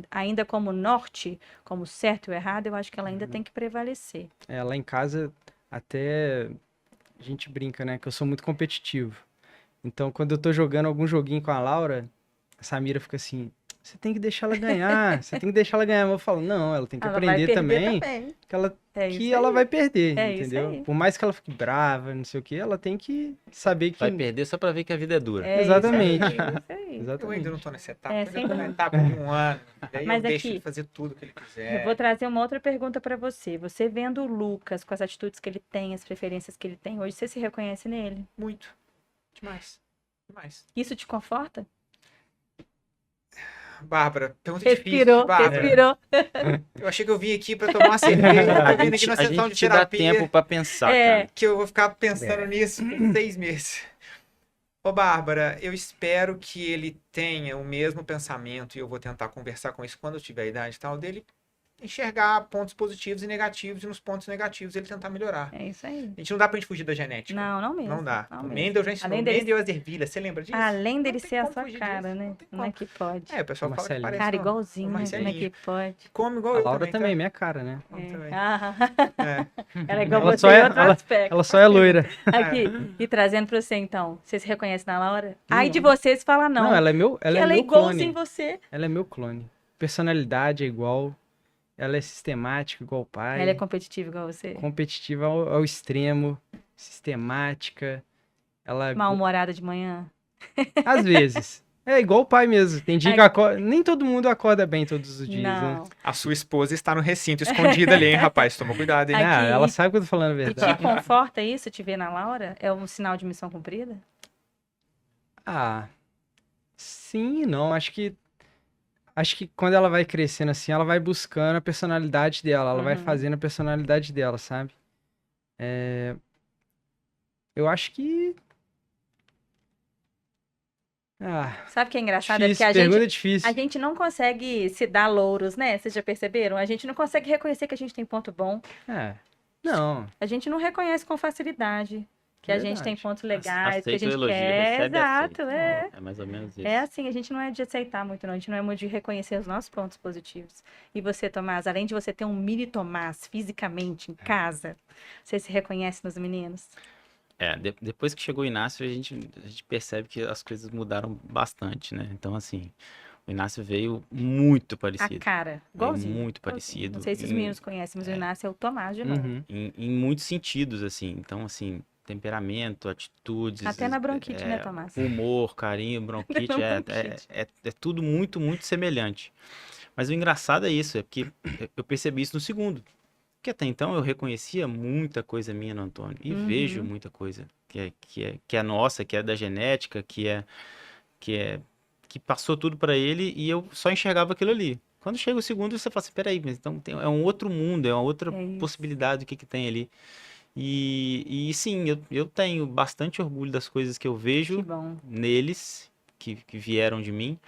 ainda como norte, como certo e errado, eu acho que ela ainda tem que prevalecer. Lá em casa, até a gente brinca, né? Que eu sou muito competitivo. Então, quando eu tô jogando algum joguinho com a Laura, a Samira fica assim: você tem que deixar ela ganhar, você tem que deixar ela ganhar. Mas eu falo: não, ela tem que Ela vai aprender perder também também. que ela, É que isso ela aí. vai perder, É isso entendeu? aí. Por mais que ela fique brava, não sei o que, ela tem que saber que. Vai perder só pra ver que a vida é dura. É Exatamente. isso aí. É isso aí. Eu Exatamente. ainda não tô nessa etapa, É, eu ainda tô sempre- na etapa de 1 ano. Daí Mas eu deixo aqui- ele fazer tudo que ele Eu quiser. vou trazer uma outra pergunta para você. Você vendo o Lucas com as atitudes que ele tem, as preferências que ele tem hoje, você se reconhece nele? Muito. Demais. Demais. Isso te conforta? Bárbara, pergunta difícil, Bárbara. Respirou. Eu achei que eu vim aqui pra tomar uma cerveja, A tô vindo aqui gente, na a sessão gente de te dá terapia, tempo pra pensar, É. cara. que eu vou ficar pensando É. nisso por 6 meses. Ô, Bárbara, eu espero que ele tenha o mesmo pensamento e eu vou tentar conversar com isso quando eu tiver a idade e tal, dele enxergar pontos positivos e negativos e nos pontos negativos ele tentar melhorar. É isso aí. A gente não dá pra gente fugir da genética. Não, não mesmo. Não dá. Não O mesmo. Mendel já ensinou. Além O dele- Mendel e as ervilhas, você lembra disso? Além dele Não tem ser a como sua fugir cara, disso, né? não tem Como é como. que pode? É, o pessoal O fala que Marcelinho. parece Cara um igualzinho, né? Como é Marcelinho. que pode? Come igual A eu Laura também, tá? minha cara, né? Come também. Ah, É. ela é igual Ela você só em é- outro ela- aspecto. Ela só é loira. Aqui, e trazendo pra você então, você se reconhece na Laura? Aí de Não. você se fala não. Não, ela é meu, que ela é ela é meu igualzinho clone. você. Ela é meu clone. Personalidade é igual. Ela é sistemática igual o pai. Ela é competitiva igual você. Competitiva ao extremo. Sistemática. Ela. Mal-humorada de manhã. Às vezes. É igual o pai mesmo. Tem dia que acorda. Nem todo mundo acorda bem todos os dias, né? Não. A sua esposa está no recinto escondida ali, hein, rapaz? Toma cuidado, hein? Aqui, Ah, ela sabe que eu tô falando a E te verdade. conforta isso, te ver na Laura? É um sinal de missão cumprida? Ah, sim e não. Acho que quando ela vai crescendo assim, ela vai buscando a personalidade dela, ela vai Uhum. fazendo a personalidade dela, sabe? Eu acho que. Ah, Sabe o que é engraçado? É porque difícil, pergunta difícil. a gente não consegue se dar louros, né? Vocês já perceberam? A gente não consegue reconhecer que a gente tem ponto bom. Não, A gente não reconhece com facilidade que a gente tem Verdade. pontos legais, que a Aceita o gente elogio, quer. recebe e Exato, aceita. é. É mais ou menos isso. É assim, a gente não é de aceitar muito, não. A gente não é muito de reconhecer os nossos pontos positivos. E você, Tomás, além de você ter um mini Tomás fisicamente em casa, você se reconhece nos meninos? Depois que chegou o Inácio, a gente percebe que as coisas mudaram bastante, né? Então, assim, o Inácio veio muito A parecido. cara, Veio igualzinho. muito igualzinho. parecido. Não sei se os meninos conhecem, mas o Inácio é o Tomás de novo. Uhum. Em muitos sentidos, assim. Então, assim, temperamento, atitudes. Até na bronquite, né, Tomás? Humor, carinho, bronquite, Na bronquite. é tudo muito, muito semelhante. Mas o engraçado é isso, é porque eu percebi isso no segundo. Porque até então eu reconhecia muita coisa minha no Antônio. E Uhum. vejo muita coisa que é nossa, que é da genética, que passou tudo pra ele e eu só enxergava aquilo ali. Quando chega o segundo, você fala assim, peraí, mas então é um outro mundo, é uma outra É isso. possibilidade do que tem ali. E sim, eu tenho bastante orgulho das coisas que eu Que vejo bom. neles, que vieram de mim.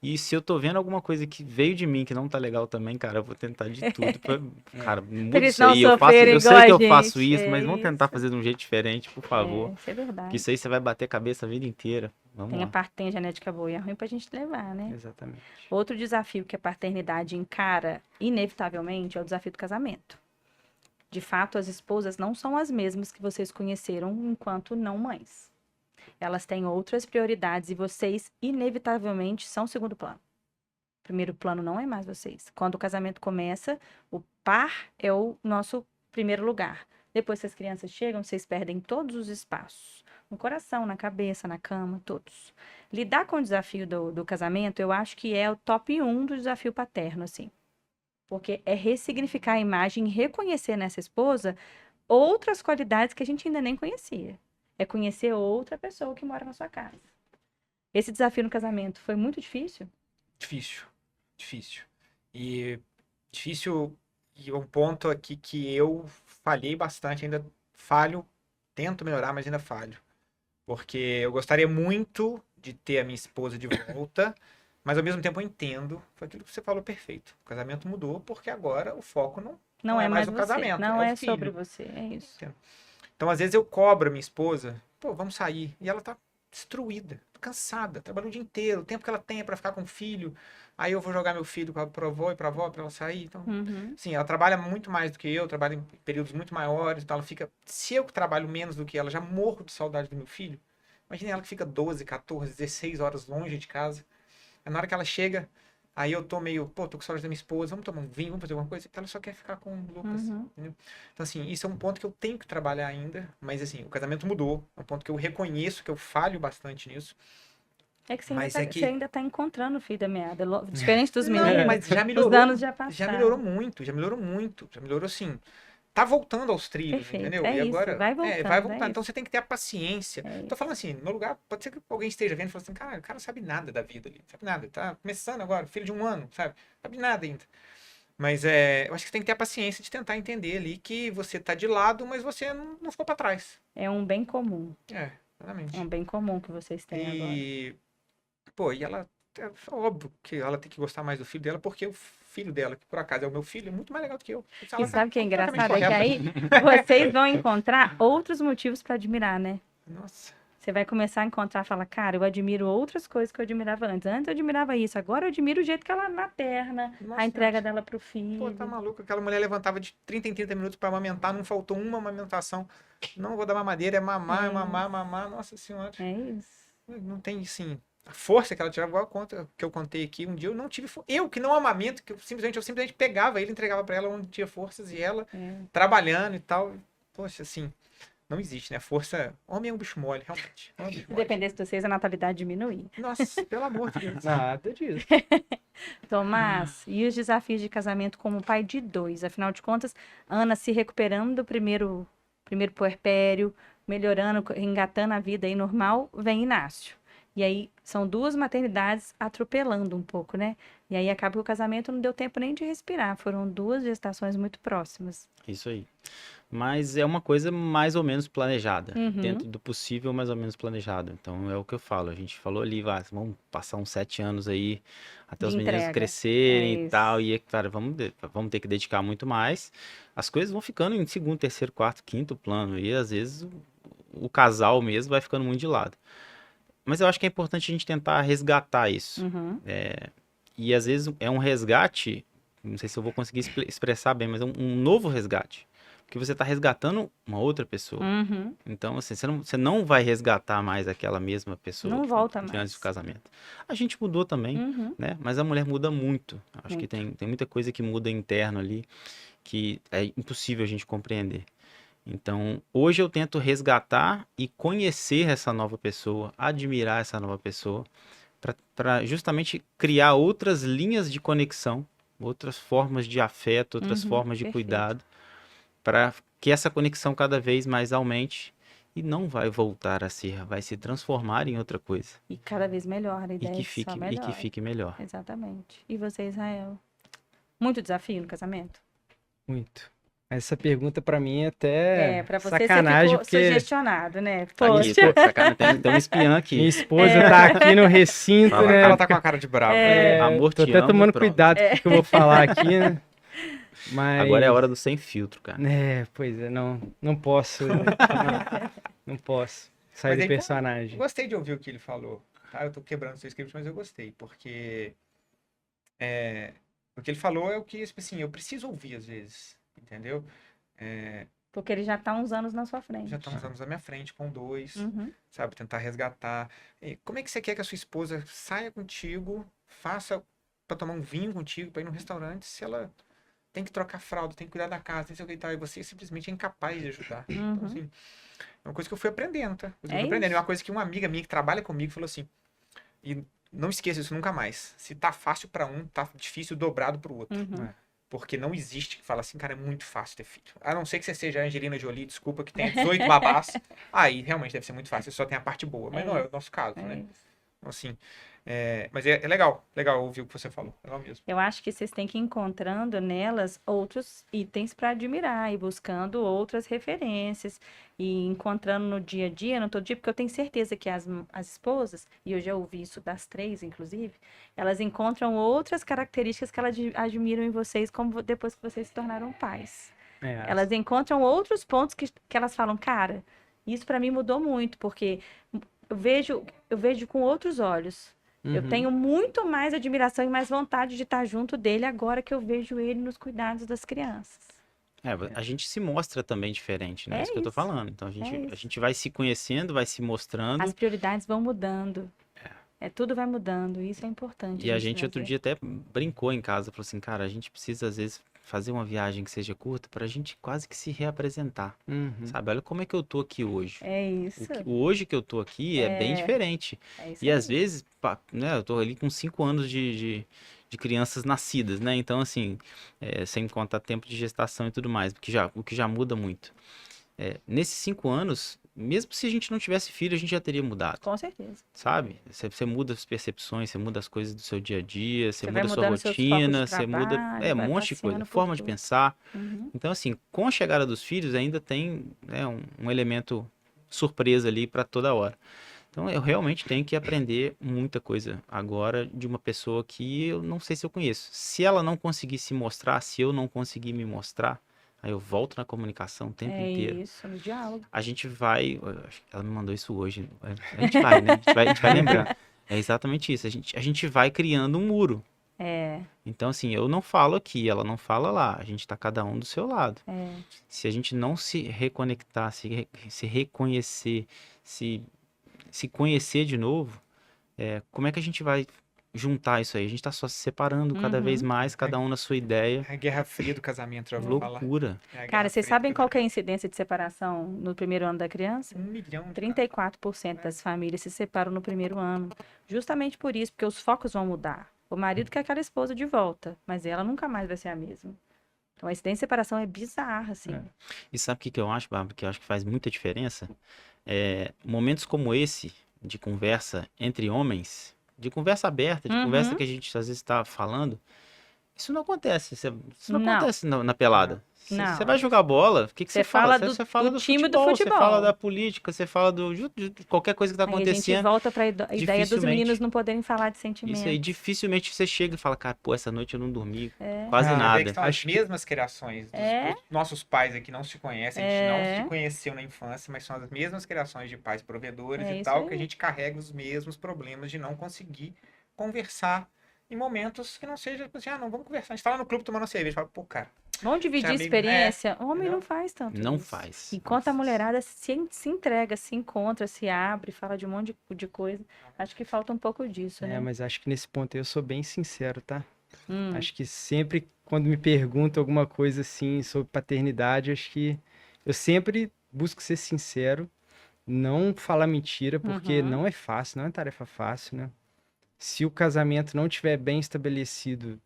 E se eu tô vendo alguma coisa que veio de mim que não tá legal também, cara, eu vou tentar de tudo pra... Cara, muda eles isso não aí. Eu sofrerem sei igual que a eu faço gente, isso, mas é vamos tentar isso. fazer de um jeito diferente, por favor. É, isso é verdade. Que isso aí você vai bater a cabeça a vida inteira. Vamos lá. Tem a genética boa e é ruim pra gente levar, né? Exatamente. Outro desafio que a paternidade encara, inevitavelmente, é o desafio do casamento. De fato, as esposas não são as mesmas que vocês conheceram enquanto não mães. Elas têm outras prioridades e vocês, inevitavelmente, são segundo plano. Primeiro plano não é mais vocês. Quando o casamento começa, o par é o nosso primeiro lugar. Depois que as crianças chegam, vocês perdem todos os espaços. No coração, na cabeça, na cama, todos. Lidar com o desafio do casamento, eu acho que é o top 1 do desafio paterno, assim. Porque é ressignificar a imagem e reconhecer nessa esposa outras qualidades que a gente ainda nem conhecia. É conhecer outra pessoa que mora na sua casa. Esse desafio no casamento foi muito difícil? Difícil. Difícil. E difícil, e um ponto aqui que eu falhei bastante, ainda falho, tento melhorar, mas ainda falho. Porque eu gostaria muito de ter a minha esposa de volta, mas ao mesmo tempo eu entendo, foi aquilo que você falou perfeito. O casamento mudou porque agora o foco não é mais o você, casamento, não é é o filho. sobre você, é isso. Então, às vezes, eu cobro a minha esposa, pô, vamos sair. E ela tá destruída, cansada, trabalhou o dia inteiro, o tempo que ela tem é pra ficar com o filho. Aí eu vou jogar meu filho pra avó e pra avó pra ela sair. Então, sim, ela trabalha muito mais do que eu, trabalha em períodos muito maiores, então ela fica. Se eu que trabalho menos do que ela, já morro de saudade do meu filho. Imagina ela que fica 12, 14, 16 horas longe de casa. Aí na hora que ela chega, aí eu tô meio, pô, tô com saudade da minha esposa, vamos tomar um vinho, vamos fazer alguma coisa. Ela só quer ficar com o Lucas, entendeu? Então, assim, isso é um ponto que eu tenho que trabalhar ainda, mas, assim, o casamento mudou. É um ponto que eu reconheço, que eu falho bastante nisso. É que você, Mas ainda, é que- você ainda tá encontrando o fio da meada. Diferente dos Não, meninos. mas já Os melhorou. danos já Já passaram. melhorou muito, já melhorou muito. Já melhorou, assim. Tá voltando aos trilhos, Perfeito, entendeu? é E isso, agora. vai vai voltando, voltar. é Então isso. você tem que ter a paciência. É Tô falando assim, no meu lugar, pode ser que alguém esteja vendo e fale assim, cara, o cara não sabe nada da vida ali. Sabe nada. Tá começando agora, filho de 1 ano, sabe? Sabe nada ainda. Mas eu acho que você tem que ter a paciência de tentar entender ali que você tá de lado, mas você não ficou pra trás. É um bem comum. Exatamente. É um bem comum que vocês têm agora. E, pô, e ela, é óbvio que ela tem que gostar mais do filho dela, porque o filho dela, que por acaso é o meu filho, é muito mais legal do que eu. E Ela tá sabe o que é completamente engraçado? É que correta. aí vocês vão encontrar outros motivos pra admirar, né? Nossa, Você vai começar a encontrar, falar, cara, eu admiro outras coisas que eu admirava antes. Antes eu admirava isso, agora eu admiro o jeito que ela materna, Nossa, a entrega nossa. dela pro pô, filho. tá maluco? Aquela mulher levantava de 30 em 30 minutos pra amamentar, não faltou uma amamentação. Não vou dar mamadeira, é mamar, é mamar, mamar. Nossa senhora. É isso. Não tem, assim, a força que ela tirava, igual a conta que eu contei aqui. Um dia eu não tive eu que não amamento, que eu simplesmente pegava ele, entregava pra ela onde tinha forças e ela trabalhando e tal. Poxa, assim, não existe, né? Força. Homem é um bicho mole, realmente. É um bicho Se mole. dependesse de vocês, a natalidade diminuía. Nossa, pelo amor de Deus. Nada disso. Tomás, e os desafios de casamento como pai de 2? Afinal de contas, Ana se recuperando do primeiro puerpério, melhorando, engatando a vida aí normal, vem Inácio. E aí são 2 maternidades atropelando um pouco, né? E aí acaba que o casamento não deu tempo nem de respirar. Foram 2 gestações muito próximas. Isso aí. Mas é uma coisa mais ou menos planejada. Uhum. Dentro do possível, mais ou menos planejado. Então é o que eu falo. A gente falou ali, vamos passar uns 7 anos aí até De os meninos entrega. crescerem É e isso. tal. E, cara, vamos ter que dedicar muito mais. As coisas vão ficando em segundo, terceiro, quarto, quinto plano. E às vezes o casal mesmo vai ficando muito de lado. Mas eu acho que é importante a gente tentar resgatar isso. Uhum. E às vezes é um resgate, não sei se eu vou conseguir expressar bem, mas é um novo resgate. Porque você está resgatando uma outra pessoa. Uhum. Então, assim, você não vai resgatar mais aquela mesma pessoa Não volta de mais. antes do casamento. A gente mudou também, Uhum. né? Mas a mulher muda muito. Acho que Muito. tem muita coisa que muda interno ali que é impossível a gente compreender. Então, hoje eu tento resgatar e conhecer essa nova pessoa, admirar essa nova pessoa, para justamente criar outras linhas de conexão, outras formas de afeto, outras Uhum, formas de perfeito. cuidado, para que essa conexão cada vez mais aumente e não vai voltar a ser, vai se transformar em outra coisa E cada vez melhor, a e ideia que é que só fique, e melhora. que fique melhor. Exatamente. E você, Israel? Muito desafio no casamento? Muito. Essa pergunta pra mim é até Pra você sacanagem, você ficou porque sugestionado, né? Tá aqui, Poxa. pô, sacana, tem um espiã minha aqui. esposa tá aqui no recinto, Fala, né? Ela tá com a cara de brava. Amor, Tô te até amo, tomando pronto. cuidado com o que eu vou falar aqui, né? Mas... Agora é a hora do sem filtro, cara. Pois é, não posso. Não posso sair Mas do aí, personagem. Gostei de ouvir o que ele falou. Tá? Eu tô quebrando seu script, mas eu gostei, porque o que ele falou é o que, tipo assim, eu preciso ouvir às vezes, entendeu? Porque ele já tá uns anos na sua frente. Já estão uns anos na minha frente com 2, Uhum. sabe? Tentar resgatar. E como é que você quer que a sua esposa saia contigo, faça pra tomar um vinho contigo, pra ir num restaurante, se ela tem que trocar fralda, tem que cuidar da casa, tem que sei o que e tal, e você simplesmente é incapaz de ajudar. Uhum. Então, assim, é uma coisa que eu fui aprendendo, tá? Coisa que eu É fui aprendendo. isso. É uma coisa que uma amiga minha que trabalha comigo falou assim, e não esqueça isso nunca mais. Se tá fácil pra um, tá difícil dobrado pro outro. Uhum. Porque não existe que fala assim, cara, é muito fácil ter filho. A não ser que você seja a Angelina Jolie, desculpa, que tenha 18 babás. Aí realmente deve ser muito fácil, só tem a parte boa. Mas É não é isso. o nosso caso, É né? isso. Assim, mas é legal ouvir o que você falou. Legal mesmo. Eu acho que vocês têm que ir encontrando nelas outros itens para admirar e buscando outras referências e encontrando no dia a dia, no todo dia, porque eu tenho certeza que as esposas, e eu já ouvi isso das três, inclusive, elas encontram outras características que elas admiram em vocês como depois que vocês se tornaram pais. É, Elas encontram outros pontos que elas falam, cara, isso para mim mudou muito, porque eu vejo com outros olhos. Eu uhum. tenho muito mais admiração e mais vontade de estar junto dele agora que eu vejo ele nos cuidados das crianças. A gente se mostra também diferente, né? É Isso que eu tô isso, falando. Então a é gente isso. vai se conhecendo, vai se mostrando. As prioridades vão mudando. Tudo vai mudando. Isso é importante E a gente gente outro trazer. dia até brincou em casa, falou assim, cara, a gente precisa às vezes fazer uma viagem que seja curta pra gente quase que se reapresentar, Uhum. sabe? Olha como é que eu tô aqui hoje. É isso. O hoje que eu tô aqui é bem diferente. É isso E às aí. vezes, né, eu tô ali com 5 anos de crianças nascidas, né? Então, assim, sem contar tempo de gestação e tudo mais, o que já muda muito. Nesses 5 anos, mesmo se a gente não tivesse filho, a gente já teria mudado, Com certeza. sabe? Você muda as percepções, você muda as coisas do seu dia a dia, você Você vai muda a sua um seus focos rotina, de você muda trabalho, um vai monte de coisa, passeando por forma de tudo. pensar. Uhum. Então, assim, com a chegada dos filhos, ainda tem, né, um elemento surpresa ali para toda hora. Então, eu realmente tenho que aprender muita coisa agora de uma pessoa que eu não sei se eu conheço. Se ela não conseguir se mostrar, se eu não conseguir me mostrar, aí eu volto na comunicação o tempo É inteiro. isso, no diálogo. A gente vai. Acho que ela me mandou isso hoje. A gente vai, né? A gente vai lembrando. É exatamente isso. A gente vai criando um muro. É, Então, assim, eu não falo aqui, ela não fala lá. A gente tá cada um do seu lado. é. Se a gente não se reconectar, se reconhecer, se conhecer de novo, como é que a gente vai juntar isso aí? A gente tá só se separando cada vez Uhum. mais, cada um na sua ideia. É a guerra fria do casamento, já vou falar. Loucura. É a guerra Cara, vocês fria do sabem qual que é a casamento. incidência de separação no primeiro ano da criança? 1 milhão. 34% das famílias se separam no primeiro ano. Justamente por isso, porque os focos vão mudar. O marido quer aquela esposa de volta, mas ela nunca mais vai ser a mesma. Então a incidência de separação é bizarra, assim. E sabe o que eu acho, Bárbara, que eu acho que faz muita diferença? Momentos como esse, de conversa entre homens, de conversa aberta, de conversa Uhum. que a gente às vezes está falando, isso não acontece. Isso não Não. acontece na pelada. Não. Você vai jogar bola, o que Você você fala? fala Você fala do do time do futebol, você fala futebol. da política, você fala de qualquer coisa que está Aí a gente acontecendo. volta para a ideia dos dificilmente- meninos não poderem falar de Isso aí, sentimentos. dificilmente você chega e fala, cara, pô, essa noite eu não dormi É. quase Você vê que nada. são as Acho que- mesmas criações dos nossos pais aqui não se conhecem, a gente não se conheceu na infância, mas são as mesmas criações de pais provedores É e isso tal, aí. que a gente carrega os mesmos problemas de não conseguir conversar em momentos que não seja, tipo assim, não, vamos conversar. A gente fala no clube tomando cerveja, fala, pô, cara, Vão dividir amigo, experiência? Homem entendeu? não faz tanto Não isso. faz. Enquanto não a faz. mulherada se entrega, se encontra, se abre, fala de um monte de coisa. Acho que falta um pouco disso, né? Mas acho que nesse ponto eu sou bem sincero, tá? Hum. Acho que sempre, quando me perguntam alguma coisa assim sobre paternidade, acho que eu sempre busco ser sincero, não falar mentira, porque Uhum. não é fácil, não é tarefa fácil, né? Se o casamento não estiver bem estabelecido,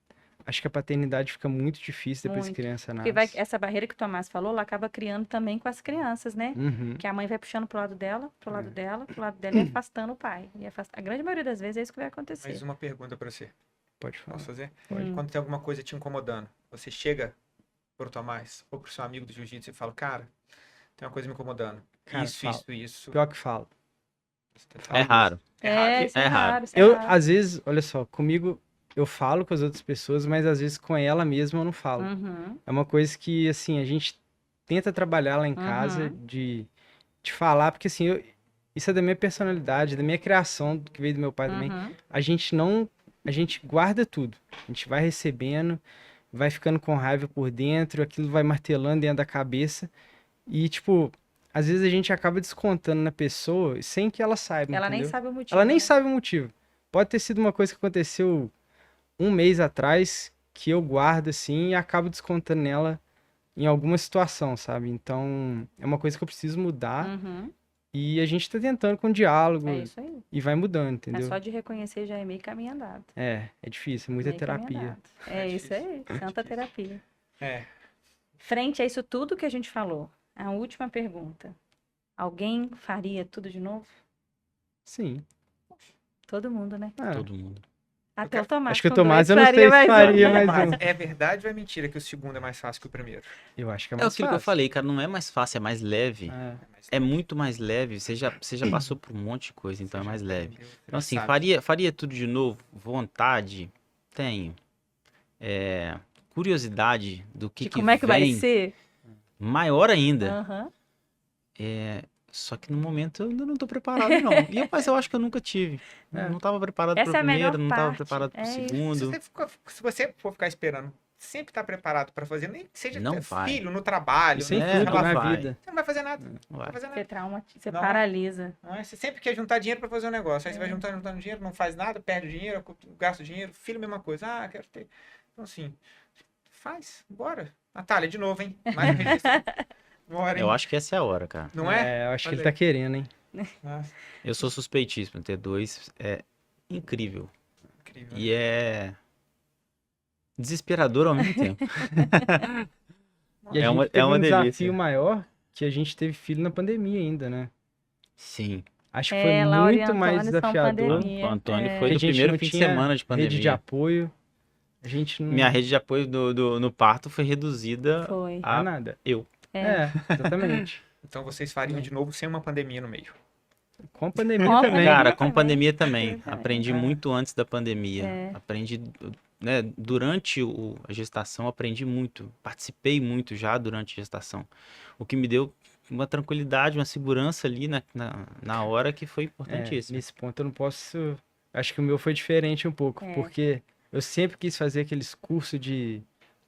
acho que a paternidade fica muito difícil depois que a Muito. criança Porque nasce. essa barreira que o Tomás falou, ela acaba criando também com as crianças, né? Uhum. Que a mãe vai puxando pro lado dela, pro lado dela, pro lado dela e afastando o pai. A grande maioria das vezes é isso que vai acontecer. mais uma pergunta pra você. Pode falar. Posso fazer? Pode. Quando tem alguma coisa te incomodando, você chega pro Tomás ou pro seu amigo do jiu-jitsu e fala, cara, tem uma coisa me incomodando. Cara, Isso, fala. isso. Pior que falo. Fala É raro. Isso É raro. isso é Eu, raro. às vezes, olha só, comigo eu falo com as outras pessoas, mas às vezes com ela mesma eu não falo. Uhum. É uma coisa que, assim, a gente tenta trabalhar lá em casa de falar, porque assim, isso é da minha personalidade, da minha criação, que veio do meu pai também. Uhum. A gente guarda tudo. A gente vai recebendo, vai ficando com raiva por dentro, aquilo vai martelando dentro da cabeça. E, tipo, às vezes a gente acaba descontando na pessoa sem que ela saiba, Ela nem entendeu? sabe o motivo. Ela nem né? sabe o motivo. Pode ter sido uma coisa que aconteceu um mês atrás, que eu guardo assim e acabo descontando nela em alguma situação, sabe? Então, é uma coisa que eu preciso mudar Uhum. e a gente tá tentando com diálogo É isso aí. e vai mudando, É entendeu? só de reconhecer já é meio caminho andado. É difícil, é muita Meio caminho terapia. andado. É isso aí, santa terapia. É. Frente a isso tudo que a gente falou, a última pergunta. Alguém faria tudo de novo? Sim. Todo mundo, né? Ah, Todo mundo. Até o Tomás. acho que o com Tomás dois eu não sei se mais um. faria, mas Mas um. é verdade ou é mentira que o segundo é mais fácil que o primeiro? Eu acho que é É mais aquilo que eu fácil. falei, cara, não é mais fácil, é mais leve. É. É muito mais leve. Você já passou por um monte de coisa, então é mais leve. Entendeu? Então, assim, Sabe. faria tudo de novo? Vontade? Tenho. Curiosidade do De que como é que vai vem, ser? maior ainda. Aham. Só que no momento eu ainda não tô preparado, não. Mas eu acho que eu nunca tive. É. Não tava preparado Essa pro é a melhor primeiro, não tava parte, preparado pro é isso. segundo. Se você for ficar esperando, sempre tá preparado pra fazer, nem que seja Não vai. filho, no trabalho, Isso em no É, tudo não na vai. vida. Você não vai fazer nada. Não Não vai. vai fazer Você nada. traumatiza, você Não. paralisa. Não é? Você sempre quer juntar dinheiro pra fazer um negócio. Aí você vai juntando dinheiro, não faz nada, perde dinheiro, gasta dinheiro. Filho, mesma coisa. Ah, quero ter. Então, assim, faz, bora. Natália, de novo, hein? Mais um registro. Bora, hein? Eu acho que essa é a hora, cara. Não é? É, eu acho que Olha ele tá aí. querendo, hein? Nossa, Eu sou suspeitíssimo. Ter dois é incrível. incrível. E é desesperador ao mesmo tempo. E a É gente uma- teve é uma um delícia. desafio maior que a gente teve filho na pandemia ainda, né? Sim. Acho que foi Laura e muito mais Antônio são desafiador. pandemia. O Antônio É. foi Porque do a gente primeiro não fim de tinha semana de pandemia. rede de apoio. A gente não... Minha rede de apoio no parto foi reduzida Foi. a a nada. eu. É, exatamente. Então vocês fariam de novo sem uma pandemia no meio. Com a pandemia Com a também. pandemia. Cara, com também. pandemia também. Pandemia também. Aprendi muito antes da pandemia. É. Aprendi, né, durante a gestação, aprendi muito. Participei muito já durante a gestação. O que me deu uma tranquilidade, uma segurança ali na hora que foi É, importantíssimo. nesse ponto eu não posso... Acho que o meu foi diferente um pouco, É. porque eu sempre quis fazer aqueles cursos de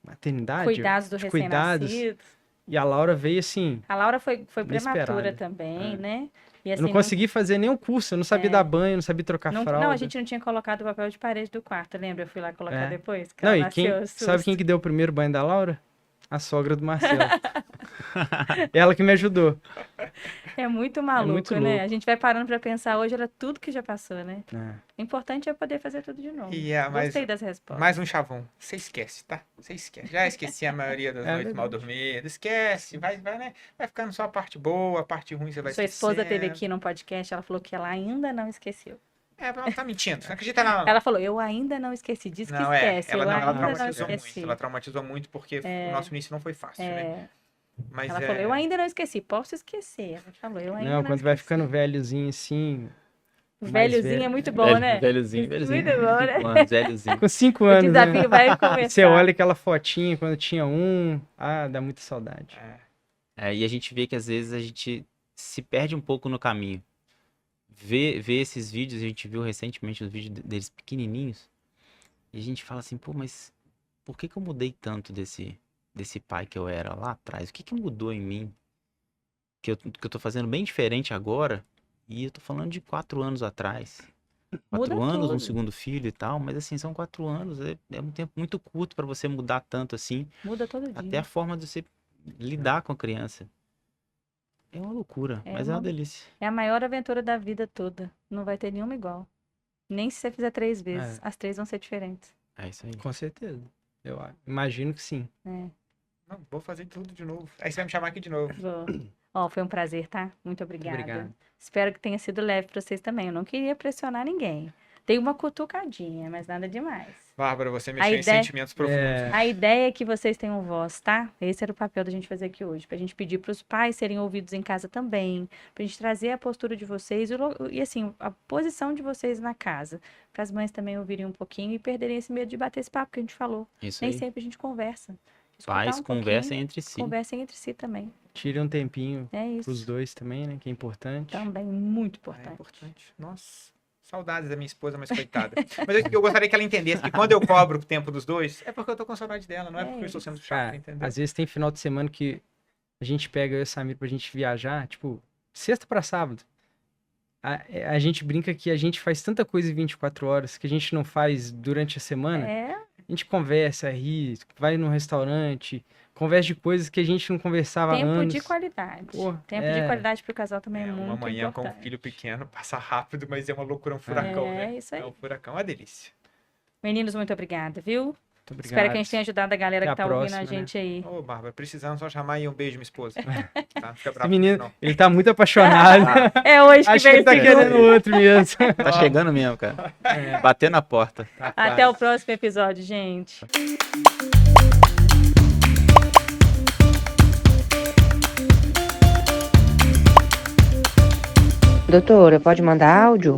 maternidade, Cuidados do de cuidados, recém-nascido. e a Laura veio assim, A Laura foi Inesperada. prematura também, É. né? E eu assim, não consegui fazer nenhum curso, eu não sabia É. dar banho, não sabia trocar fralda. não, a gente não tinha colocado o papel de parede do quarto, lembra? Eu fui lá colocar É. depois. Que Não, ela e quem, nasceu, sabe susto. quem que deu o primeiro banho da Laura? A sogra do Marcelo. Ela que me ajudou. É muito maluco, muito né? louco. A gente vai parando pra pensar hoje, era tudo que já passou, né? É. O importante é poder fazer tudo de novo. Mas Gostei das respostas. mais um chavão. Você esquece, tá? Você esquece. Já esqueci a maioria das É noites mal verdade. dormidas. Esquece. Vai, né? Vai ficando só a parte boa, a parte ruim você vai Sua esposa teve esquecendo. aqui num podcast, ela falou que ela ainda não esqueceu. Ela tá mentindo. Não acredita não. Ela falou, eu ainda não esqueci. Diz que Não, esquece. ela, eu ela ainda não traumatizou muito. esqueci. Ela traumatizou muito porque o nosso início não foi fácil, né? É, Mas ela falou, eu ainda não esqueci. Posso esquecer. Ela falou, eu ainda Não, não quando vai esqueci. ficando velhozinho assim, mais Velhozinho velho. é muito bom, né? Velhozinho. Muito bom, né? 5 anos, velhozinho. com 5 O anos, né? desafio vai começar. Você olha aquela fotinha quando tinha um, dá muita saudade. E a gente vê que às vezes a gente se perde um pouco no caminho. Ver esses vídeos, a gente viu recentemente os vídeos deles pequenininhos, e a gente fala assim, pô, mas por que eu mudei tanto desse pai que eu era lá atrás? O que mudou em mim? Que eu tô fazendo bem diferente agora, e eu tô falando de 4 anos atrás. 4 Muda anos, um tudo. segundo filho e tal, mas assim, são 4 anos, é um tempo muito curto para você mudar tanto assim, Muda todo até dia. a forma de você lidar com a criança. É uma loucura, É mas é uma uma- delícia. É a maior aventura da vida toda. Não vai ter nenhuma igual. Nem se você fizer 3 vezes. É. As 3 vão ser diferentes. É isso aí. Com certeza. Eu imagino que sim. É. Não, vou fazer tudo de novo. Aí você vai me chamar aqui de novo. Vou. Ó, foi um prazer, tá? Muito obrigada. Obrigado. Espero que tenha sido leve pra vocês também. Eu não queria pressionar ninguém. Dei uma cutucadinha, mas nada demais. Bárbara, você mexeu em ideia- sentimentos profundos. É, A ideia é que vocês tenham voz, tá? Esse era o papel da gente fazer aqui hoje. Pra gente pedir pros pais serem ouvidos em casa também. Pra gente trazer a postura de vocês e assim, a posição de vocês na casa. Para as mães também ouvirem um pouquinho e perderem esse medo de bater esse papo que a gente falou. Isso Nem aí. sempre a gente conversa. Escutar Pais um pouquinho, conversem entre si. Conversem entre si também. tire um tempinho É pros isso. dois também, né? Que é importante. Também muito É importante. importante. Nossa, saudades da minha esposa, mas coitada. Mas eu gostaria que ela entendesse que quando eu cobro o tempo dos dois, é porque eu tô com saudade dela, não é É porque eu estou sendo isso. chato, Cara, entendeu? às vezes tem final de semana que a gente pega eu e o Samir pra gente viajar, tipo, sexta pra sábado. A gente brinca que a gente faz tanta coisa em 24 horas que a gente não faz durante a semana. É, A gente conversa, ri, vai num restaurante, conversa de coisas que a gente não conversava há tempo anos. de qualidade. Porra, Tempo de é. qualidade pro casal também é, É, uma muito manhã com um importante. filho pequeno passa rápido, mas é uma loucura, um furacão, É, né? isso aí. É um furacão, uma delícia. Meninos, muito obrigada, viu? Muito obrigado. Espero que a gente tenha ajudado a galera Até que a tá ouvindo a próxima, né? gente aí. Ô, Bárbara, precisando só chamar aí um beijo, minha esposa. Tá? Não fica Esse bravo, menino, não. ele tá muito apaixonado. É hoje que Acho que veio ele tá esse querendo grupo. outro mesmo. Tá chegando mesmo, cara. Bater na porta. Até o próximo episódio, gente. Doutora, pode mandar áudio?